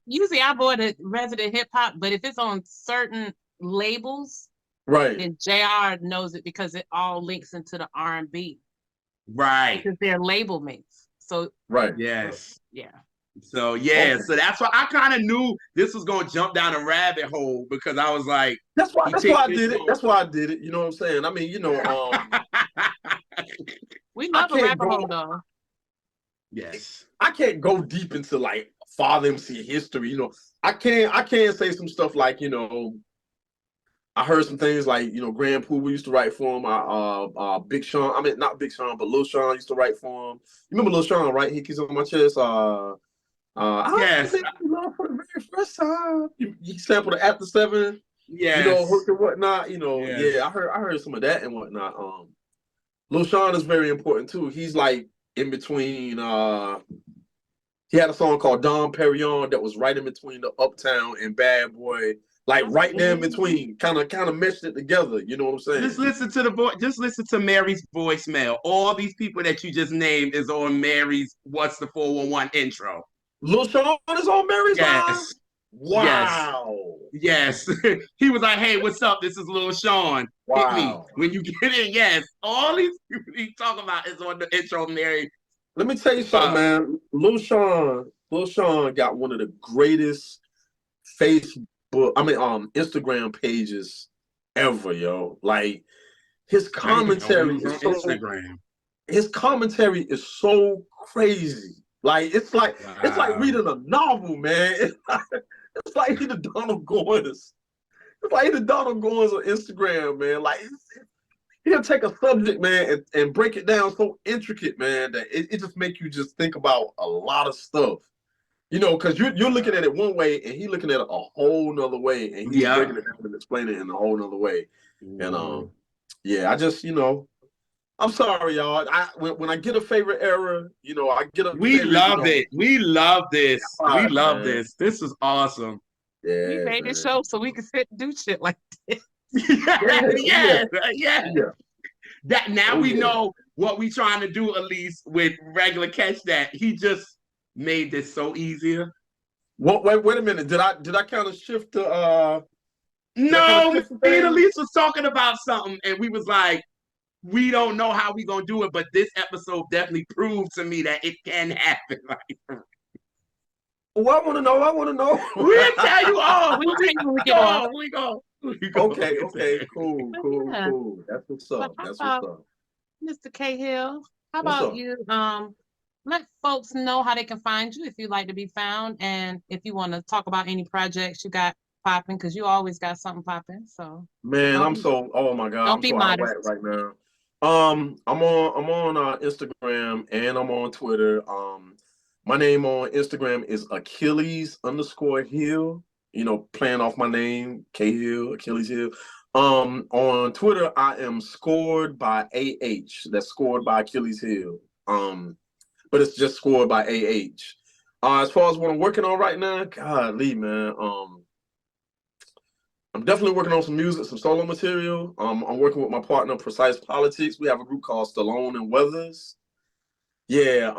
usually I board a resident hip hop, but if it's on certain labels, right, then JR knows it because it all links into the R&B, right? Because they're label mates. So right, yes, yeah. So so that's why I kind of knew this was gonna jump down a rabbit hole because I was like, that's why I did it. That's why I did it. You know what I'm saying? I mean, we love a rabbit hole though. Yes, I can't go deep into like Father MC history. I can't say some stuff like I heard some things like Grand Pooh used to write for him. Big Sean. I mean not Big Sean, but Lil Sean used to write for him. You remember Lil Sean, right? He keeps on my chest. Yes. For the very first time, he sampled it After 7. Yes. Hook and whatnot. Yeah, I heard some of that and whatnot. Lil Sean is very important too. He's like in between. He had a song called Dom Perignon that was right in between the Uptown and Bad Boy, like right there in between, kind of meshed it together. You know what I'm saying? Just listen to Mary's voicemail. All these people that you just named is on Mary's What's the 411 intro. Lil Sean is on Mary's line? Wow. Yes. He was like, hey, what's up? This is Lil Sean. Wow. Hit me. When you get in, yes. All these people he's talking about is on the intro of Mary. Let me tell you something, man. Lil Sean got one of the greatest Instagram pages ever, yo. Like his commentary is so Instagram. His commentary is so crazy. Like it's like reading a novel, man. It's like he the Donald Goines. It's like he the Donald Goines on Instagram, man. Like he'll take a subject, man, and break it down so intricate, man, that it just make you just think about a lot of stuff. Because you're looking at it one way and he's looking at it a whole nother way, and he's breaking it down and explaining it in a whole nother way. And I just I'm sorry, y'all. When I get a favorite era, I get a. We love it. We love this. God, we love man. this. This is awesome. Yeah, we made this show so we can sit and do shit like this. Yeah. That now we know what we trying to do, Alise, with regular Catch That. He just made this so easier. Wait a minute. Did I kind of shift to No, me and Alise was talking about something, and we was like, we don't know how we gonna do it, but this episode definitely proved to me that it can happen. Like, I want to know. we'll tell you all. We'll tell you when we get off. We go. Okay, cool. Yeah. That's what's So up. how That's what's about up. Mr. Cahill? How What's about up? you? Let folks know how they can find you if you'd like to be found, and if you want to talk about any projects you got popping, because you always got something popping. So Man, don't be, oh my God, don't I'm be so out of whack modest. right now. I'm on Instagram and I'm on Twitter. My name on Instagram is Achilles_Hill. You know, playing off my name, K Hill, Achilles Hill. On Twitter, I am scored by AH. That's scored by Achilles Hill. But it's just scored by AH. As far as what I'm working on right now, golly, man. I'm definitely working on some music, some solo material. I'm working with my partner, Precise Politics. We have a group called Stallone and Weathers. Yeah,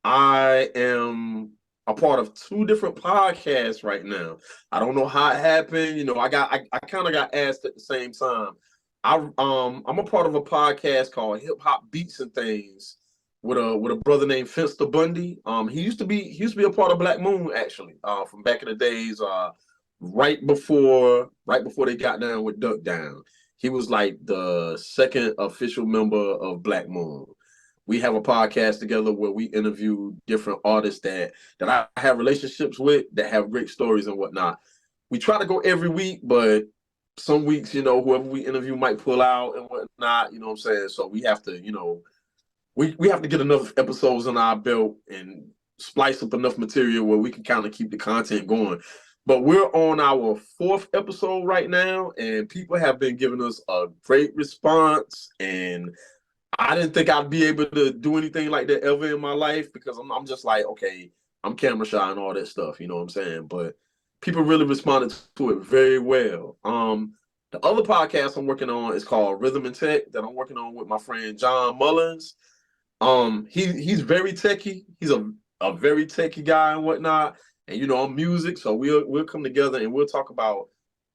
I am a part of 2 different podcasts right now. I don't know how it happened. You know, I kind of got asked at the same time. I'm a part of a podcast called Hip Hop Beats and Things with a brother named Finster Bundy. He used to be a part of Black Moon actually, from back in the days, right before they got down with Duck Down. He was like the second official member of Black Moon. We have a podcast together where we interview different artists that I have relationships with that have great stories and whatnot. We try to go every week, but some weeks, you know, whoever we interview might pull out and whatnot. You know what I'm saying? So we have to, you know, we have to get enough episodes on our belt and splice up enough material where we can kind of keep the content going. But we're on our 4th episode right now, and people have been giving us a great response. And I didn't think I'd be able to do anything like that ever in my life, because I'm just like, okay, I'm camera shy and all that stuff, you know what I'm saying? But people really responded to it very well. The other podcast I'm working on is called Rhythm and Tech, that I'm working on with my friend John Mullins. He's very techie. He's a very techie guy and whatnot. And you know, I'm music, so we'll come together and we'll talk about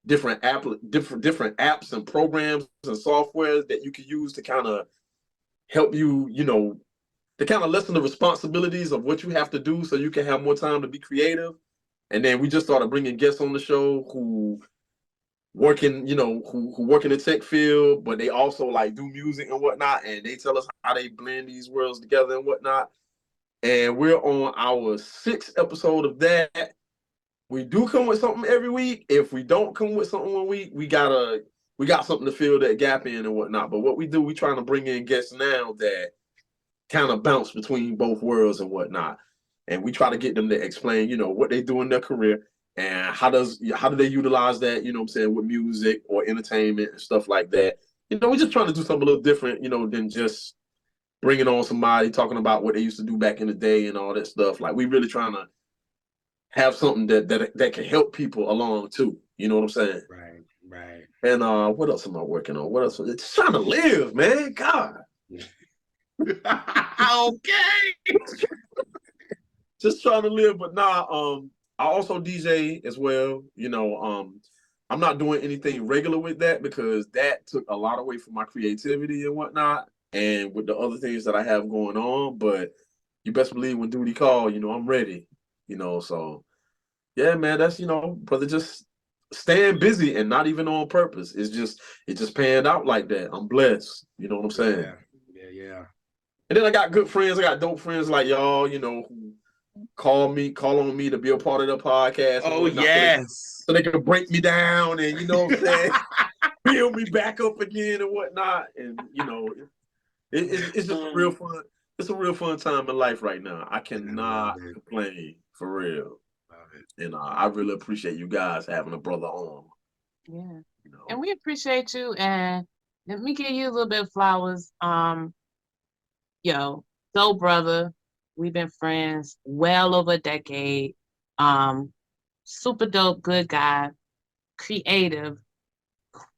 different apps and programs and softwares that you can use to kind of help you, you know, to kind of lessen the responsibilities of what you have to do so you can have more time to be creative. And then we just started bringing guests on the show who working, you know, who work in the tech field, but they also like do music and whatnot, and they tell us how they blend these worlds together and whatnot. And we're on our 6th episode of that. We do come with something every week. If we don't come with something one week, we got something to fill that gap in and whatnot. But what we do, we trying to bring in guests now that kind of bounce between both worlds and whatnot. And we try to get them to explain, you know, what they do in their career and how do they utilize that, you know what I'm saying, with music or entertainment and stuff like that. You know, we're just trying to do something a little different, you know, than just bringing on somebody talking about what they used to do back in the day and all that stuff. Like, we really trying to have something that can help people along too. You know what I'm saying? Right. And what else am I working on? What else? Just trying to live, man. God. Okay. Just trying to live, but nah. I also DJ as well. You know, I'm not doing anything regular with that because that took a lot away from my creativity and whatnot, and with the other things that I have going on. But you best believe when duty call, you know, I'm ready. You know, so yeah, man. That's, you know, brother, just staying busy and not even on purpose. It just panned out like that. I'm blessed. You know what I'm saying? Yeah. And then I got good friends. I got dope friends like y'all, you know, who call on me to be a part of the podcast. Oh, yes. So they can break me down and, you know what I'm saying, build me back up again and whatnot. And, you know, it's just a real fun. It's a real fun time in life right now. I cannot complain, for real. And I really appreciate you guys having a brother on. Yeah. You know? And we appreciate you. And let me give you a little bit of flowers. Dope brother. We've been friends well over a decade. Super dope, good guy, creative,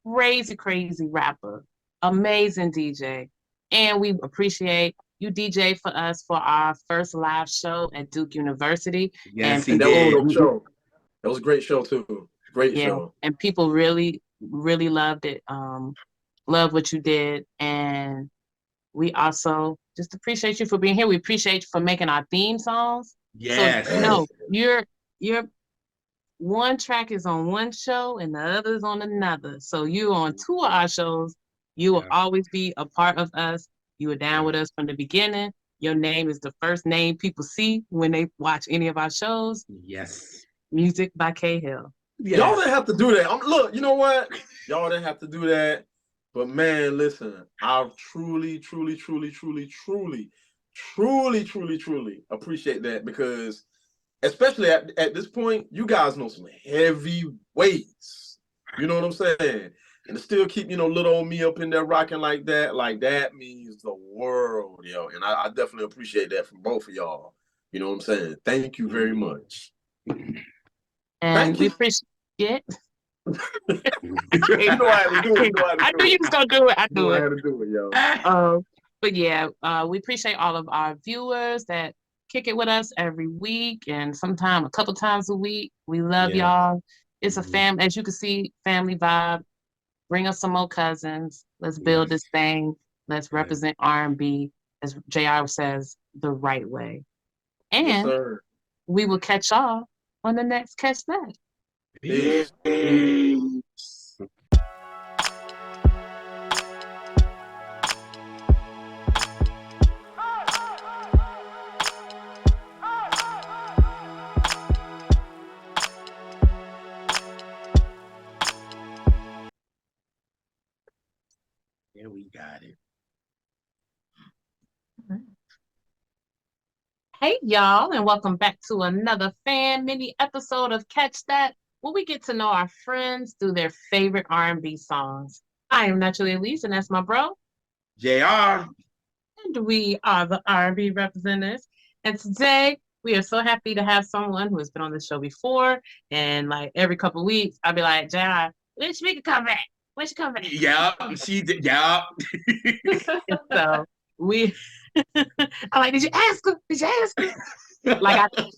crazy rapper, amazing DJ. And we appreciate you DJ for us for our first live show at Duke University. Yes, and he That was a did. dope show. That was a great show too. Great yeah, show. and people really, really loved it. Love what you did. And we also just appreciate you for being here. We appreciate you for making our theme songs. Yes. So no, your one track is on one show and the other is on another. So you on two of our shows. You will always be a part of us. You were down with us from the beginning. Your name is the first name people see when they watch any of our shows. Yes. Music by K Hill. Yes. Y'all didn't have to do that. Look, you know what? Y'all didn't have to do that. But man, listen, I truly appreciate that, because especially at this point, you guys know some heavy weights. You know what I'm saying? And to still keep, little old me up in there rocking like that means the world, yo. And I definitely appreciate that from both of y'all. You know what I'm saying? Thank you very much. And we appreciate it. You know I had to do it. I knew you was gonna do it. I had to do it, yo. But yeah, we appreciate all of our viewers that kick it with us every week, and sometimes a couple times a week. We love y'all. It's a fam, as you can see, family vibe. Bring us some more cousins. Let's build this thing. Let's represent R&B, as JR says, the right way. And yes, sir. We will catch y'all on the next Catch That. Peace. Yeah, we got it. Hey, y'all, and welcome back to another fan mini episode of Catch That, where we get to know our friends through their favorite R&B songs. I am naturally Alise, and that's my bro, JR. And we are the R&B representatives. And today, we are so happy to have someone who has been on the show before. And like every couple of weeks, I'll be like, JR, when Shameika come back? When she come back? Yep, she did. Yep. So we, I'm like, did you ask her? Did you ask her?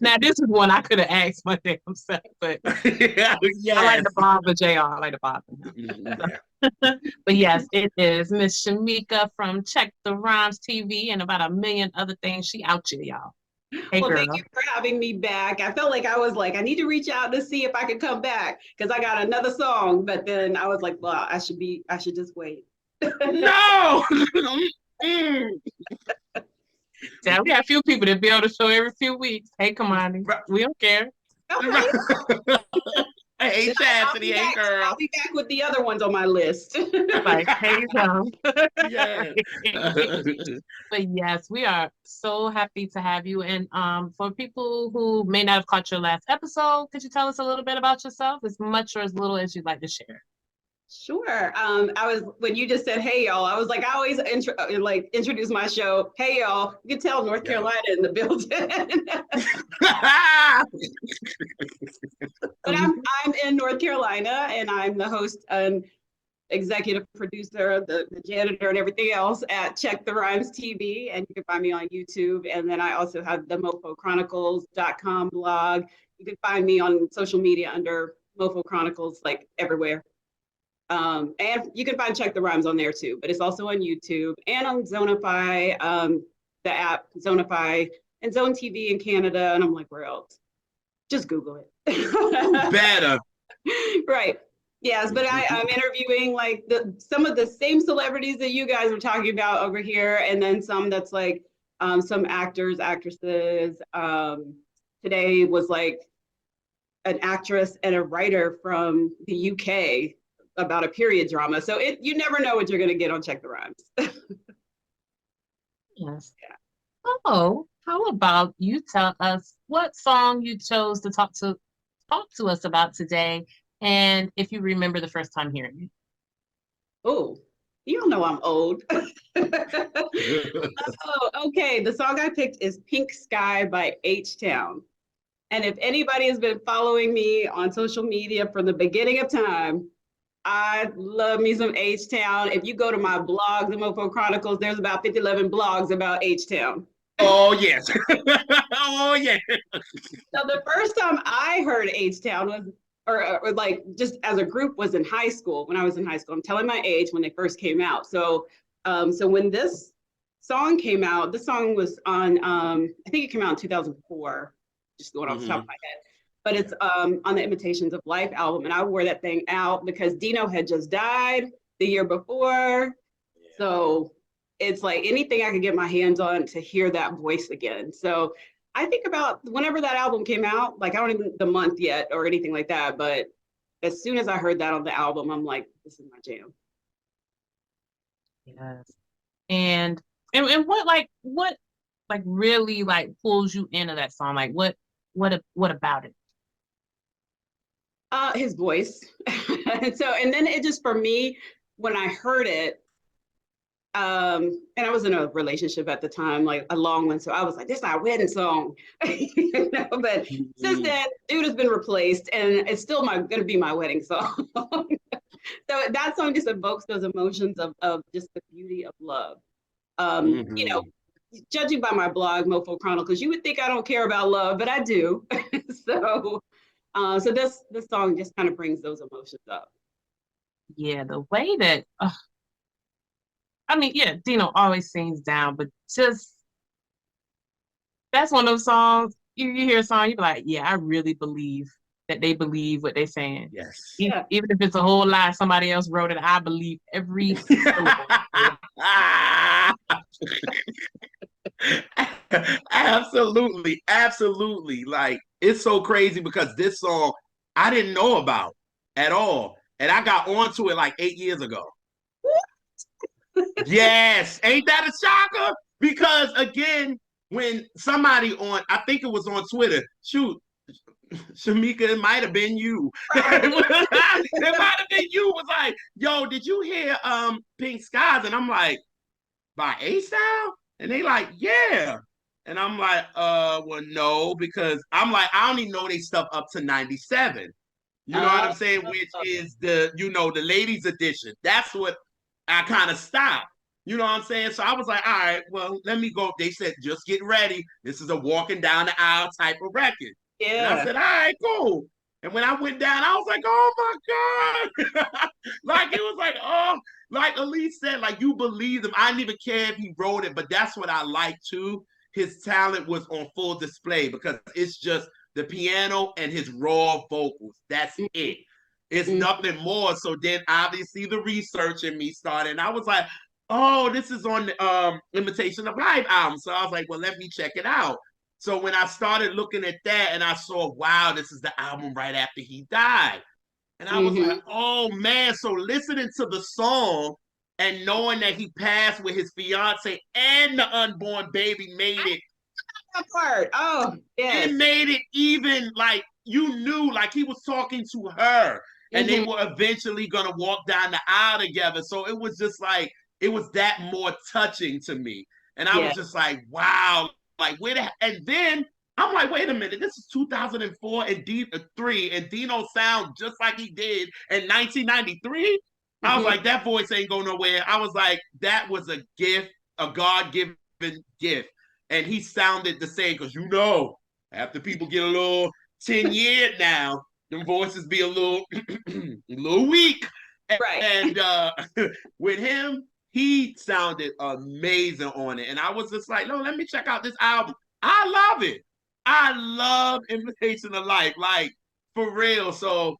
Now this is one I could have asked my damn self, but yes. I like to bother JR. I like to bother him. But yes, it is Miss Shameika from Check the Rhymes TV and about a million other things. She out here, y'all. Hey, well, girl. thank you for having me back. I felt like I need to reach out to see if I could come back because I got another song, but then I was like, well, I should just wait. No. Yeah, we got a few people that be on the show every few weeks. Hey, come on, we don't care. Okay. Hey, Chastity, hey, girl. I'll be back with the other ones on my list. Like, hey, yeah. But yes, we are so happy to have you. And for people who may not have caught your last episode, could you tell us a little bit about yourself, as much or as little as you'd like to share? Sure. When you just said, hey, y'all, I was like, I always introduce my show. Hey, y'all, you can tell North Carolina in the building. But I'm in North Carolina, and I'm the host and executive producer, the janitor and everything else at Check the Rhymes TV. And you can find me on YouTube. And then I also have the mofochronicles.com blog. You can find me on social media under Mofo Chronicles, like everywhere. And you can find Check the Rhymes on there too, but it's also on YouTube and on Zonify, the app Zonify, and Zone TV in Canada. And I'm like, where else? Just Google it. Better. Right. Yes, but I'm interviewing like some of the same celebrities that you guys were talking about over here, and then some that's like some actors, actresses. Today was like an actress and a writer from the UK about a period drama. So you never know what you're going to get on Check the Rhymes. Yes. Yeah. Oh, how about you tell us what song you chose to talk to us about today, and if you remember the first time hearing it. Oh, you don't know I'm old. Oh, okay. The song I picked is Pink Sky by H-Town. And if anybody has been following me on social media from the beginning of time, I love me some H-Town. If you go to my blog, the Mofo Chronicles, there's about 11 blogs about H-Town. Oh, yes. Oh, yeah. So the first time I heard H-Town was, or like just as a group, was in high school. When I was in high school, I'm telling my age, when they first came out. So, so when this song came out, this song was on, I think it came out in 2004, just going off the top of my head. But it's on the Imitations of Life album. And I wore that thing out because DIno had just died the year before. Yeah. So it's like anything I could get my hands on to hear that voice again. So I think about whenever that album came out, like I don't even the month yet or anything like that, but as soon as I heard that on the album, I'm like, this is my jam. Yes. And what really like pulls you into that song? Like what about it? His voice. And then it just, for me, when I heard it, and I was in a relationship at the time, like a long one, so I was like, this is our wedding song. But since then, dude has been replaced, and it's still gonna be my wedding song. So that song just evokes those emotions of just the beauty of love. Judging by my blog, Mofo Chronicles, you would think I don't care about love, but I do. So this song just kind of brings those emotions up. Yeah, the way that DIno always sings down, but just that's one of those songs. You hear a song, you be like, yeah, I really believe that they believe what they're saying. Yes. Even if it's a whole lie, somebody else wrote it, I believe every syllable. Absolutely. Like, it's so crazy because this song I didn't know about at all. And I got onto it like 8 years ago. Yes. Ain't that a shocker? Because again, when somebody I think it was on Twitter, Shameika, it might have been you. It might have been you. Was like, yo, did you hear Pink Skies? And I'm like, by A-Style? And they like, yeah. And I'm like, well, no, because I'm like, I only know they stuff up to 97. You know what I'm saying? Which is the ladies edition. That's what I kind of stopped. You know what I'm saying? So I was like, all right, well, let me go. They said, just get ready. This is a walking down the aisle type of record. Yeah. And I said, all right, cool. And when I went down, I was like, oh my God. Like, it was like, oh, like Alise said, like, you believe him. I didn't even care if he wrote it, but that's what I like too. His talent was on full display because it's just the piano and his raw vocals. That's it. It's nothing more. So then obviously the research in me started, and I was like, oh, this is on the Imitation of Life album. So I was like, well, let me check it out. So when I started looking at that and I saw, wow, this is the album right after he died. And I was like, oh man. So listening to the song and knowing that he passed with his fiance and the unborn baby made it. That part. Oh, yes. It made it even like you knew, like he was talking to her and they were eventually going to walk down the aisle together. So it was just like, it was that more touching to me. And I was just like, wow, like and then I'm like, wait a minute, this is 2004 and D3 and DIno sound just like he did in 1993. I was like, that voice ain't going nowhere. I was like, that was a gift, a God-given gift. And he sounded the same because after people get a little 10-year now, them voices be a little weak. Right. And with him, he sounded amazing on it. And I was just like, no, let me check out this album. I love it. I love Imitation of Life, like for real. So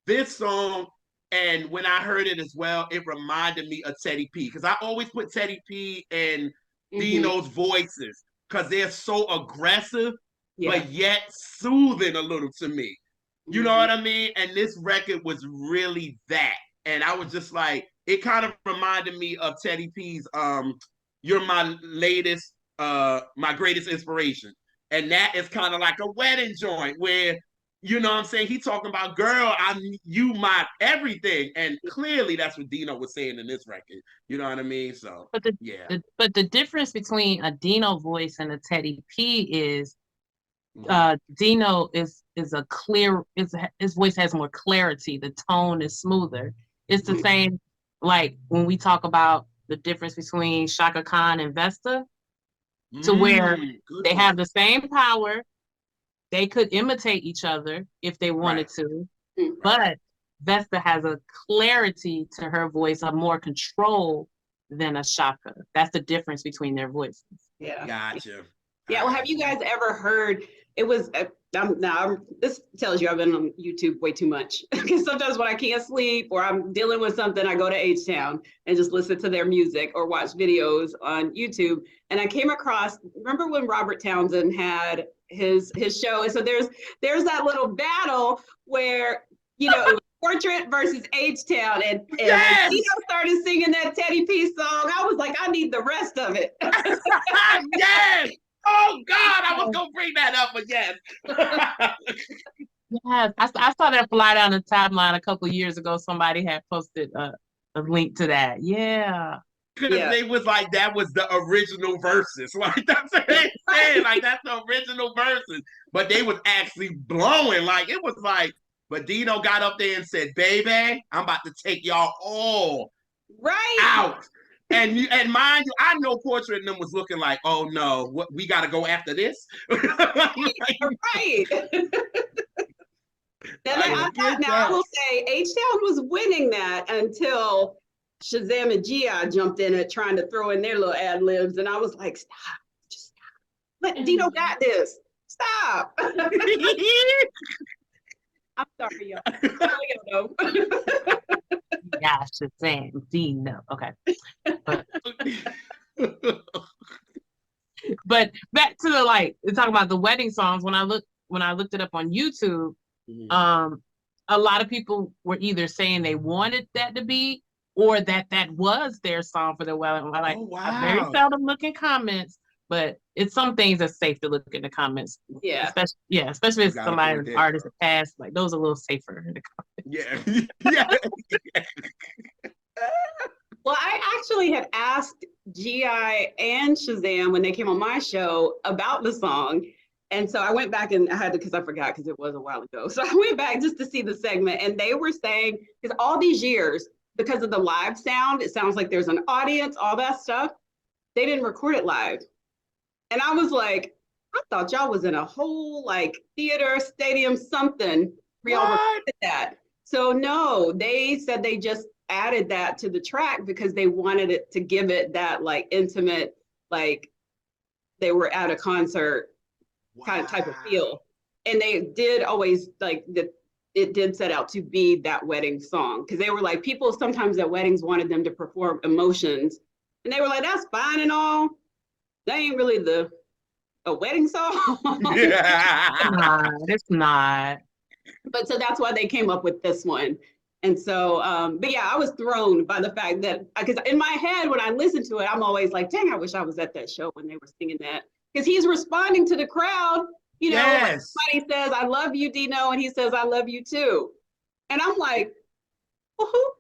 this song, and when I heard it as well, it reminded me of Teddy P, because I always put Teddy P and DIno's voices because they're so aggressive, but yet soothing a little to me. You know what I mean? And this record was really that. And I was just like, it kind of reminded me of Teddy P's You're My Latest, My Greatest Inspiration. And that is kind of like a wedding joint where, you know what I'm saying? He talking about, girl, you my everything. And clearly that's what DIno was saying in this record. You know what I mean? So, but the difference between a DIno voice and a Teddy P is DIno is a clear, his voice has more clarity. The tone is smoother. It's the same, like when we talk about the difference between Shaka Khan and Vesta, to where they have the same power. They could imitate each other if they wanted to, but Vesta has a clarity to her voice, a more control than a Shaka. That's the difference between their voices. Yeah. Gotcha. Yeah. Well, have you guys ever heard? It was this tells you I've been on YouTube way too much, because sometimes when I can't sleep or I'm dealing with something, I go to H-Town and just listen to their music or watch videos on YouTube. And I came across, remember when Robert Townsend had his show? And so there's that little battle where, you know, it was Portrait versus H-Town, and Yes! Dino started singing that Teddy P song. I was like, I need the rest of it. Yes! Oh God, I was gonna bring that up, but yes. Yes, I saw that fly down the timeline a couple of years ago. Somebody had posted a link to that. Yeah. Because they was like, that was the original verses. Like, that's what they said. Like, that's the original verses. But they was actually blowing. Like, it was like, but Dino got up there and said, baby, I'm about to take y'all all out. And mind you, I know Portrait and them was looking like, oh no, what, we got to go after this? Right. I will say H-Town was winning that until Shazam and G.I. jumped in it trying to throw in their little ad libs. And I was like, stop, just stop. Let Dino got this. Stop. I'm sorry, y'all. Yeah, Shazam, Dino. Okay. But back to the talk about the wedding songs. When I looked it up on YouTube, a lot of people were either saying they wanted that to be, or that was their song for the wedding. Like, I very seldom look in comments, but it's some things that's safe to look in the comments. Yeah. Especially if somebody, an artist that passed, like those are a little safer in the comments. Yeah. Well, I actually had asked G.I. and Shazam when they came on my show about the song. And so I went back and I had to, because I forgot, because it was a while ago. So I went back just to see the segment, and they were saying, because all these years, because of the live sound, it sounds like there's an audience, all that stuff. They didn't record it live. And I was like, I thought y'all was in a whole theater, stadium, something where y'all recorded that. So no, they said they just added that to the track because they wanted it to give it that intimate, they were at a concert kind of type of feel. And they did always it did set out to be that wedding song, because they were like, people sometimes at weddings wanted them to perform emotions, and they were like, that's fine and all, that ain't really a wedding song. It's not. But so that's why they came up with this one. And so, but yeah, I was thrown by the fact that, because in my head, when I listen to it, I'm always like, dang, I wish I was at that show when they were singing that. Because he's responding to the crowd, you know, Yes. somebody says, I love you, Dino, and he says, I love you too. And I'm like, well, who?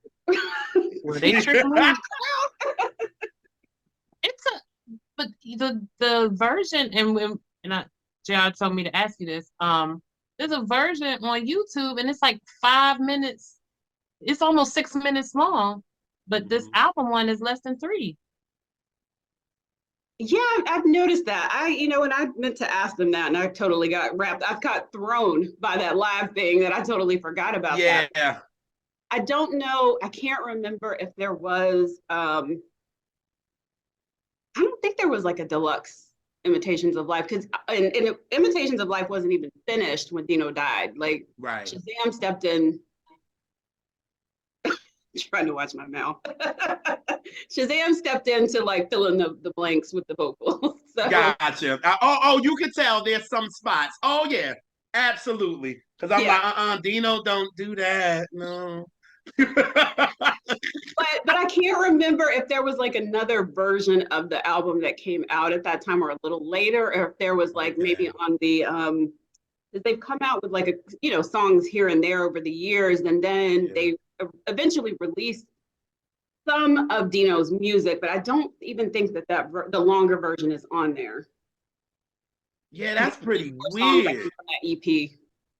Were they tricking me? But the version, and JR told me to ask you this, there's a version on YouTube, and it's like 5 minutes. It's almost 6 minutes long, but this album one is less than 3. Yeah, I've noticed that. And I meant to ask them that, and I totally got thrown by that live thing that I totally forgot about. Yeah. That. I don't know. I can't remember if there was. I don't think there was a deluxe Imitations of Life, because and Imitations of Life wasn't even finished when Dino died. Shazam stepped in. Trying to watch my mouth. Shazam stepped in to fill in the blanks with the vocals. So. Gotcha. You can tell there's some spots. Oh yeah, absolutely. Because I'm like, Dino, don't do that. No. But I can't remember if there was another version of the album that came out at that time or a little later, or if there was maybe on the they've come out with songs here and there over the years, and then they eventually released some of Dino's music, but I don't even think that the longer version is on there. Yeah, that's pretty weird. That EP.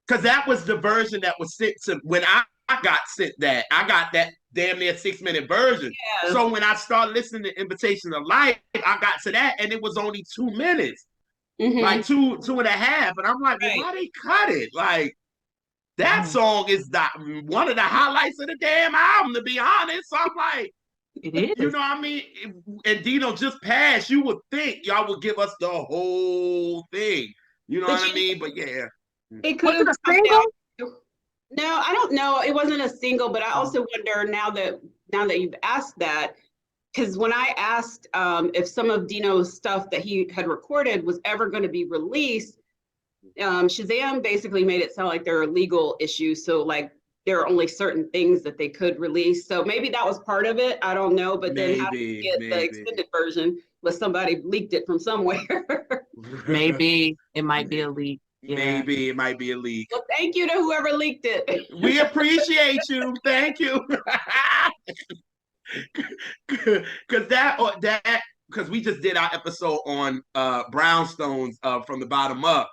Because that was the version that was sent to when I got sent that. I got that damn near 6-minute version. Yes. So when I started listening to Invitation to Life, I got to that and it was only 2 minutes, like two and a half. And I'm like, well, why they cut it? Like, that song is one of the highlights of the damn album, to be honest. So I'm like, it is. You know what I mean? And DIno just passed. You would think y'all would give us the whole thing. You know what I mean? But yeah. It could have a single? No, I don't know. It wasn't a single, but I also wonder now that you've asked that, because when I asked if some of DIno's stuff that he had recorded was ever going to be released, Shazam basically made it sound like there are legal issues. So like there are only certain things that they could release. So maybe that was part of it. I don't know. But then how do you get the extended version with somebody leaked it from somewhere? Maybe it might be a leak. Yeah. Maybe it might be a leak. Well, thank you to whoever leaked it. We appreciate you. Thank you. Because we just did our episode on Brownstones from the Bottom Up.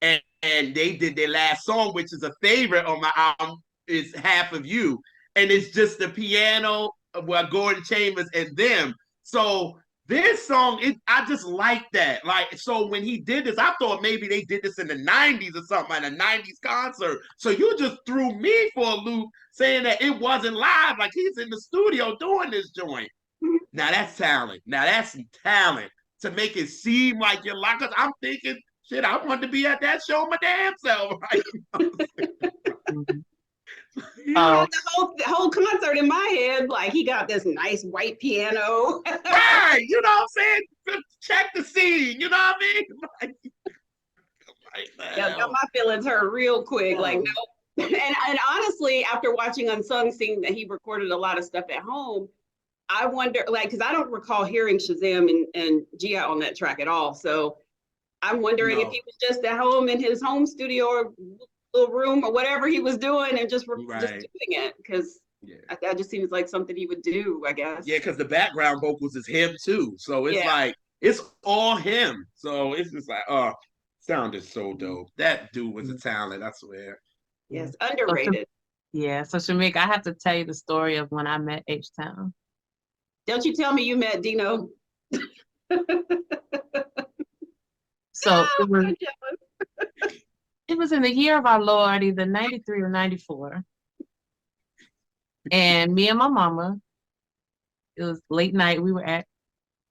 And they did their last song, which is a favorite on my album, is Half of You. And it's just the piano, Gordon Chambers and them. So this song, I just like that. Like, so when he did this, I thought maybe they did this in the 90s or something, at a 90s concert. So you just threw me for a loop saying that it wasn't live, like he's in the studio doing this joint. Now that's talent. Now that's some talent to make it seem like you're like, because I'm thinking, shit, I wanted to be at that show my damn self. Right? The whole concert in my head, like he got this nice white piano. Right, you know what I'm saying? Check the scene, you know what I mean? Got my feelings hurt real quick. Like, no. And honestly, after watching Unsung, seeing that he recorded a lot of stuff at home, I wonder, like, because I don't recall hearing Shazam and Gia on that track at all. So I'm wondering if he was just at home in his home studio or little room or whatever he was doing and just doing it, because that just seems like something he would do, I guess. Yeah, because the background vocals is him too. So it's like, it's all him. So it's just like, sounded so dope. That dude was a talent, I swear. Yes, underrated. So Shameika, I have to tell you the story of when I met H-Town. Don't you tell me you met DIno. So it was in the year of our Lord, either 93 or 94. And me and my mama, it was late night, we were at,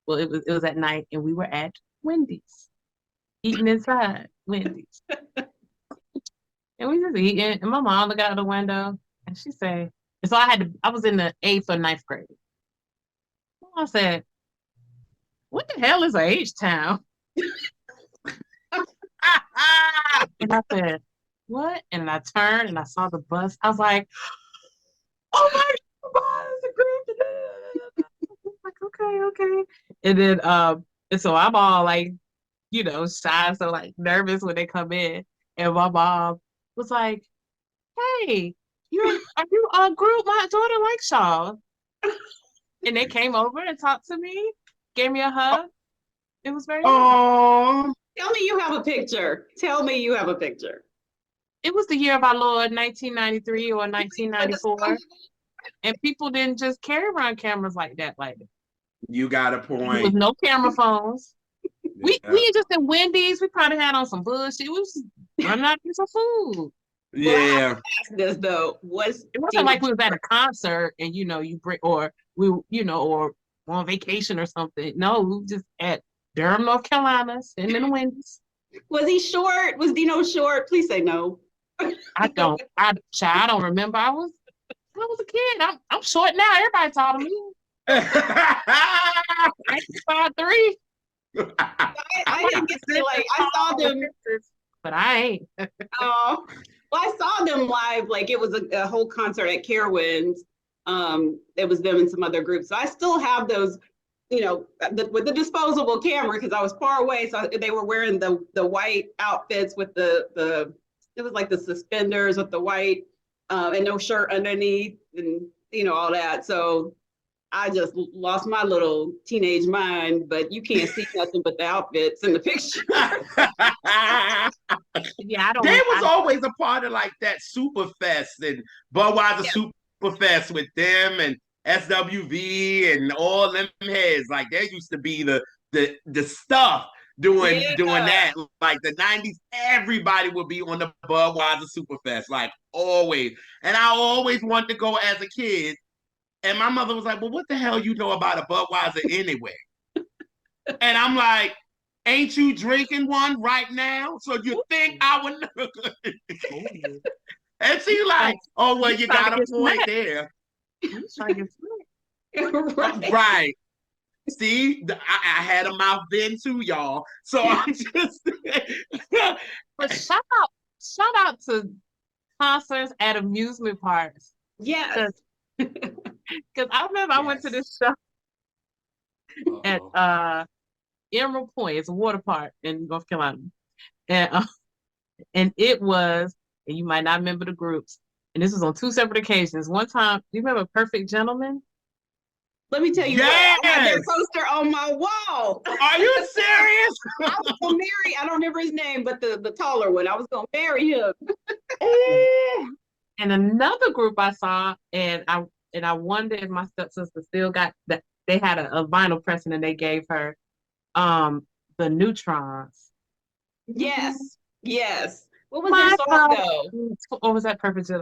well, it was at night, and we were at Wendy's, eating inside Wendy's. And we just eating, and my mom looked out the window, and she said, and so I was in the 8th or 9th grade. I said, what the hell is a H-Town? And I said, what? And I turned and I saw the bus. I was like, oh my God, it's a group. Like, okay. And then, and so I'm all like, shy, so like nervous when they come in. And my mom was like, hey, are you a group? My daughter likes y'all. And they came over and talked to me, gave me a hug. It was very nice. Tell me you have a picture. It was the year of our Lord, 1993 or 1994. And people didn't just carry around cameras like that. Like, you got a point. With no camera phones. We just in Wendy's. We probably had on some bullshit. We was running out of some food. Yeah. Well, this though it wasn't like we was at a concert and you bring or on vacation or something. No, we were just at Durham, North Carolina, sitting in the Wendy's. Was he short? Was DIno short? Please say no. I don't remember. I was a kid. I'm short now. Everybody taller than me. I'm 5'3". I didn't get to I saw them, but I ain't. Well, I saw them live. Like it was a whole concert at Carowinds. It was them and some other groups. So I still have those, with the disposable camera because I was far away. So they were wearing the white outfits with it was like the suspenders with the white and no shirt underneath and all that. So I just lost my little teenage mind, but you can't see nothing but the outfits in the picture. Yeah, They was always a part of like that Super Fest and Budweiser Super Superfest with them and SWV and all them heads. Like there used to be the stuff doing that. Like the 90s, everybody would be on the Budweiser Superfest, like always. And I always wanted to go as a kid. And my mother was like, well, what the hell you know about a Budweiser anyway? And I'm like, ain't you drinking one right now? So you think I would know? And she like, oh, well, you got a point there. Right. See, I had a mouth then too, y'all. So I'm just. But shout out to concerts at amusement parks. Yes. Because I remember I went to this show at Emerald Point. It's a water park in North Carolina, and it was, and you might not remember the groups. And this was on 2 separate occasions. One time, do you remember Perfect Gentleman? Let me tell you, I had their poster on my wall. Are you serious? I was gonna marry. I don't remember his name, but the taller one. I was gonna marry him. And another group I saw, and I wonder if my stepsister still got that. They had a vinyl pressing, and they gave her the Neutrons. Yes. What was their song though? Or was that Perfect?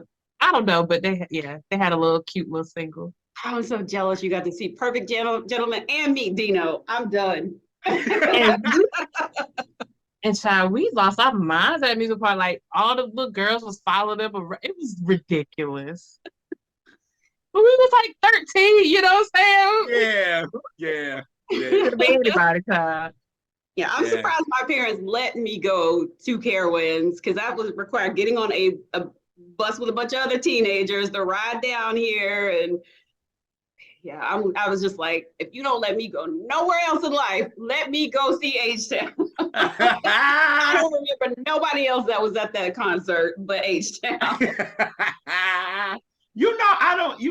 I don't know, but they had a little cute little single. I'm so jealous you got to see Perfect Gentleman and meet DIno. I'm done. And child, we lost our minds at music park. Like all the little girls was following them around. It was ridiculous. But we was like 13, you know what I'm saying? Yeah. Anybody, child. Yeah, I'm surprised my parents let me go to Carowinds because that was required getting on a bus with a bunch of other teenagers to ride down here. And yeah, I was just like, if you don't let me go nowhere else in life, let me go see H-Town. I don't remember nobody else that was at that concert but H-Town. You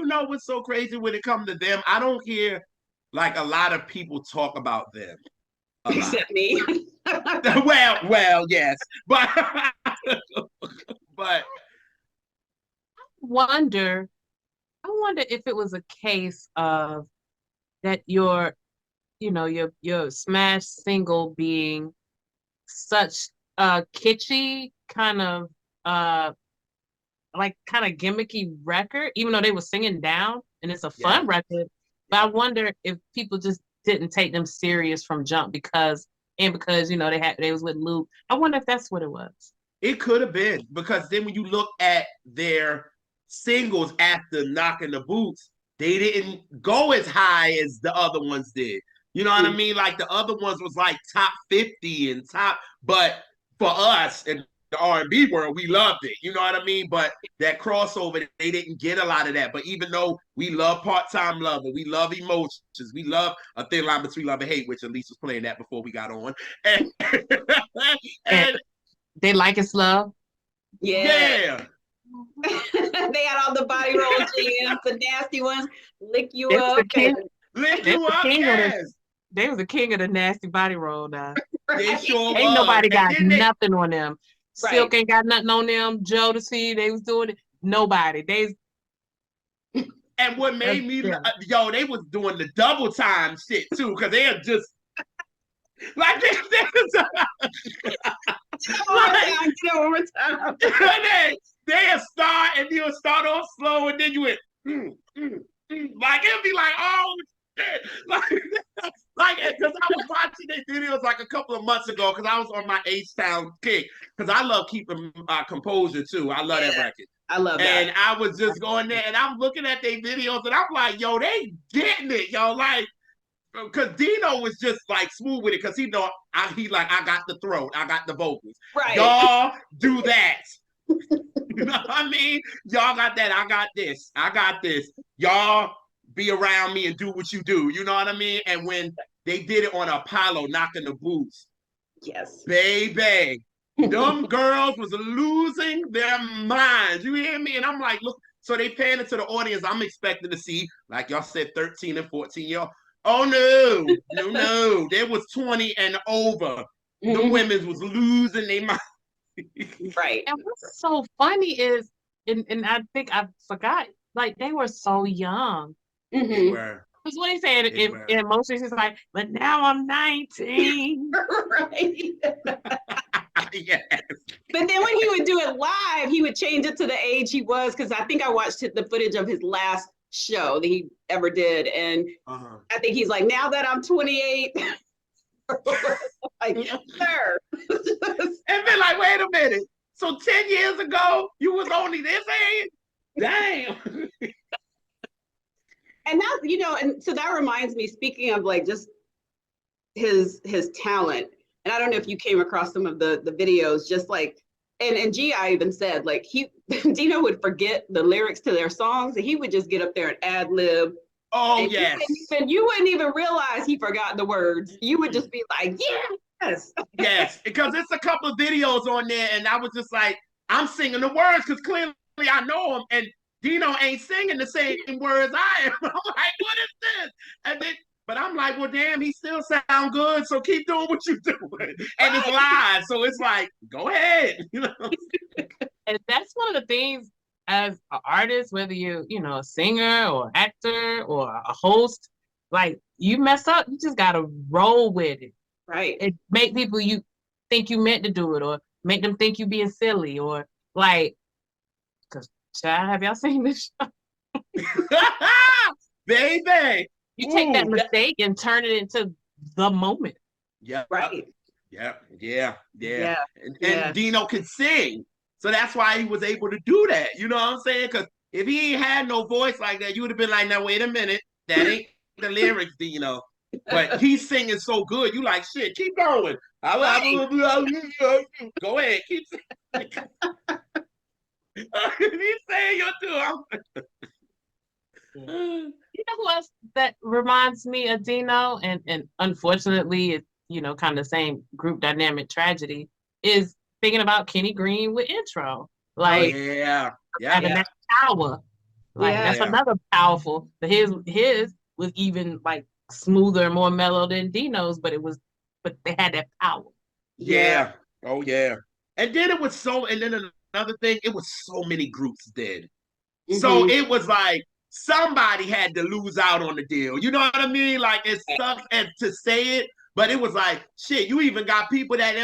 know what's so crazy when it comes to them? I don't hear like a lot of people talk about them. Except me. well, yes. But I wonder if it was a case of that your smash single being such a kitschy kind of gimmicky record, even though they were singing down and it's a fun record. But I wonder if people just didn't take them serious from jump because they was with Luke. I wonder if that's what it was. It could have been, because then when you look at their singles after Knocking the Boots, they didn't go as high as the other ones did. You know what I mean? Like the other ones was like top 50 and top, but for us in the R&B world, we loved it. You know what I mean? But that crossover, they didn't get a lot of that. But even though we love Part-Time Lover, we love Emotions, we love A Thin Line Between Love and Hate, which Alise was playing that before we got on. And They Like It's Love. Yeah. They had all the body roll jams, the nasty ones, lick you up. Lick you up, yes. They was the king of the nasty body roll now. They sure Ain't was. nobody got nothing on them. Silk ain't got nothing on them. Jodeci, they was doing it. Nobody. And what made me, they was doing the double time shit too, because they are just like they start and you'll start off slow and then you went like it'd be like, oh shit. Like because I was watching their videos like a couple of months ago because I was on my H-Town kick because I love keeping composure too. I love that record. I love that. And I was just going there and I'm looking at their videos and I'm like, yo, they getting it, yo. Like, because DIno was just like smooth with it because he I got the throat, I got the vocals. Right. Y'all do that. You know what I mean? Y'all got that. I got this. I got this. Y'all be around me and do what you do. You know what I mean? And when they did it on Apollo, Knocking the Boots. Yes. Baby. Them girls was losing their minds. You hear me? And I'm like, look, so they paying it to the audience. I'm expecting to see, like y'all said, 13 and 14-year-old. Oh, no. There was 20 and over. Mm-hmm. The women was losing their mind. Right. And what's so funny is, and I think I forgot like they were so young. They were. Because what he said They in were. emotions, he's like, but now I'm 19. Right. Yes. But then when he would do it live, he would change it to the age he was. Because I think I watched the footage of his last show that he ever did, and I think he's like, now that I'm 28. Like, yes, sir. And been like, wait a minute. So 10 years ago, you was only this age? Damn. And that's, you know, and so that reminds me, speaking of like just his talent, and I don't know if you came across some of the videos, just like, and G.I. even said, like, DIno would forget the lyrics to their songs, and he would just get up there and ad lib. Oh, and yes. you wouldn't even realize he forgot the words. You would just be like, yes. Yes, because it's a couple of videos on there, and I was just like, I'm singing the words because clearly I know them, and DIno ain't singing the same words I am. I'm like, what is this? And then, but I'm like, well, damn, he still sound good, so keep doing what you're doing. And it's live, so it's like, go ahead. You know? And that's one of the things as an artist, whether you a singer or actor or a host, like you mess up, you just gotta roll with it. Right. It make people you think you meant to do it, or make them think you being silly, or like, cause child, have y'all seen this show? Baby. You take that mistake and turn it into the moment. Yeah. Right. Yeah. And DIno could sing. So that's why he was able to do that. You know what I'm saying? Because if he ain't had no voice like that, you would have been like, now, wait a minute. That ain't the lyrics, DIno. But he's singing so good. You like, shit, keep going. Go ahead. Keep singing. He's saying you're doing. You know who else that reminds me of DIno, and unfortunately, it's kind of the same group dynamic tragedy, is thinking about Kenny Green with Intro. Like, having that power. Like, that's another powerful. But his was even like smoother and more mellow than DIno's, but they had that power. Yeah. Oh yeah. And then and then another thing, it was so many groups did. So it was like somebody had to lose out on the deal. You know what I mean? Like, it sucks to say it, but it was like, shit, you even got people that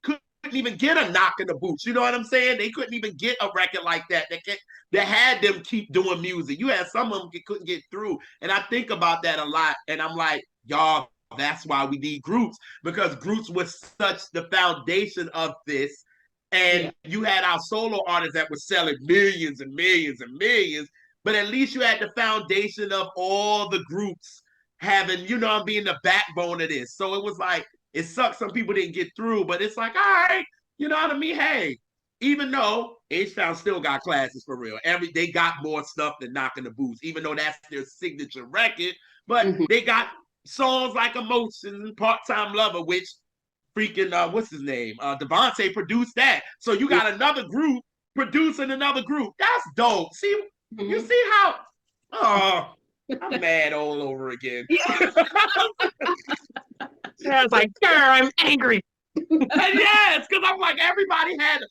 couldn't even get a knock in the boots. You know what I'm saying? They couldn't even get a record like that. That had them keep doing music. You had some of them couldn't get through. And I think about that a lot. And I'm like, y'all, that's why we need groups, because groups was such the foundation of this. And you had our solo artists that were selling millions and millions and millions, but at least you had the foundation of all the groups having, being the backbone of this. So it was like, it sucks some people didn't get through, but it's like, all right, you know what I mean? Hey, even though H-Town still got classes for real. They got more stuff than Knocking the Boots, even though that's their signature record. But they got songs like Emotions and Part-Time Lover, which freaking, what's his name? Devontae produced that. So you got another group producing another group. That's dope. See, you see how, I'm mad all over again. I was like, girl, I'm angry. Yes, because I'm like, everybody had,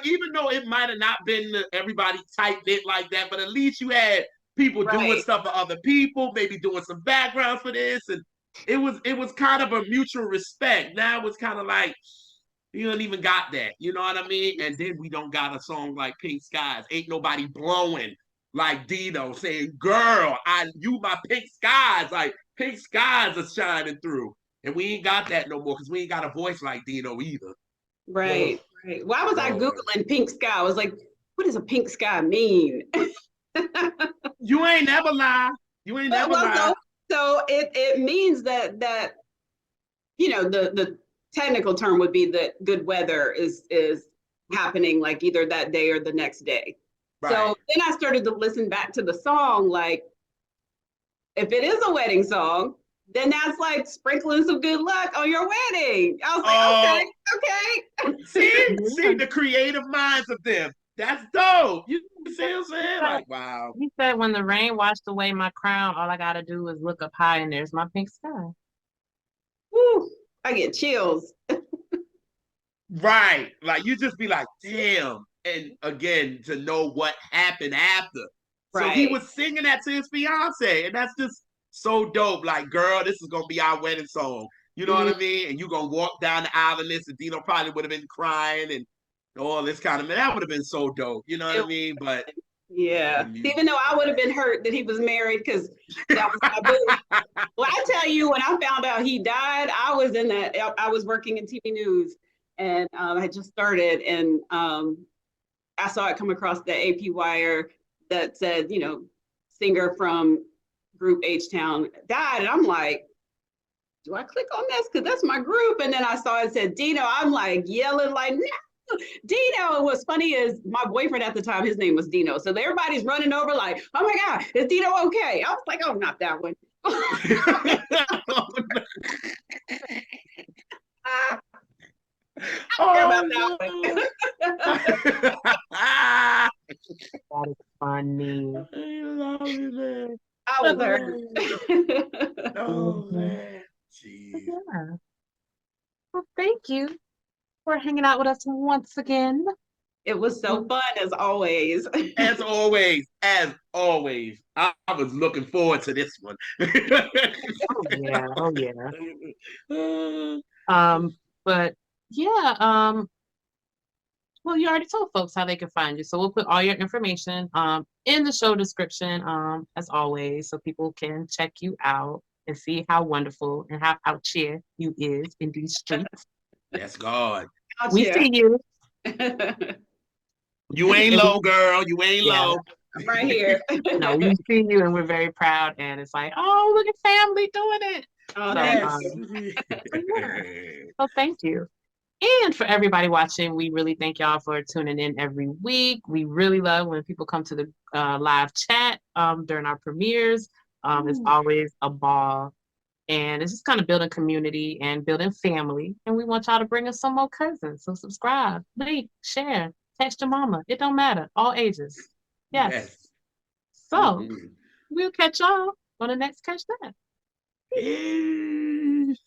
even though it might have not been everybody tight knit like that, but at least you had people doing stuff for other people, maybe doing some background for this, and it was kind of a mutual respect. Now it's kind of like, you don't even got that, you know what I mean? And then we don't got a song like Pink Skies. Ain't nobody blowing like DIno saying, girl, you my pink skies. Like, pink skies are shining through. And we ain't got that no more because we ain't got a voice like DIno either. Right. Why was I Googling pink sky? I was like, what does a pink sky mean? You ain't never lie. You ain't never lie. So it means that the technical term would be that good weather is happening like either that day or the next day. Right. So then I started to listen back to the song, like, if it is a wedding song, then that's like sprinkling some good luck on your wedding. I was like, okay. See the creative minds of them. That's dope. You see what I'm saying? Like, wow. He said, when the rain washed away my crown, all I gotta do is look up high and there's my pink sky. Woo, I get chills. Right. Like, you just be like, damn. And again, to know what happened after. So he Right. was singing that to his fiance, and that's just so dope. Like, girl, this is gonna be our wedding song. You know what I mean? And you gonna walk down the aisle and this, and DIno probably would have been crying and all this kind of, man. That would have been so dope. You know what I mean? But yeah, even though I would have been hurt that he was married because that was my boo. Well, I tell you, when I found out he died, I was in that. I was working in TV news, and I had just started, and I saw it come across the AP wire that said, you know, singer from group H Town died, and I'm like, do I click on this? Because that's my group. And then I saw it said DIno. I'm like yelling like, no, DIno. And what's funny is my boyfriend at the time, his name was DIno. So everybody's running over like, oh my God, is DIno okay? I was like, oh, not that one. That is funny. I love it, man. I was hurt. Oh, man. Jeez. Yeah. Well, thank you for hanging out with us once again. It was so fun as always. As always, I was looking forward to this one. Oh yeah. But yeah, well, you already told folks how they can find you, so we'll put all your information in the show description, as always, so people can check you out and see how wonderful and how out here you is in these streets. Yes, God. We see you. You ain't low, girl. You ain't low. I'm right here. No, we see you, and we're very proud. And it's like, oh, look at family doing it. Oh, So thank you. And for everybody watching, we really thank y'all for tuning in every week. We really love when people come to the live chat during our premieres. It's always a ball. And it's just kind of building community and building family. And we want y'all to bring us some more cousins. So subscribe, like, share, text your mama. It don't matter. All ages. Yes. So we'll catch y'all on the next Catch That. Peace.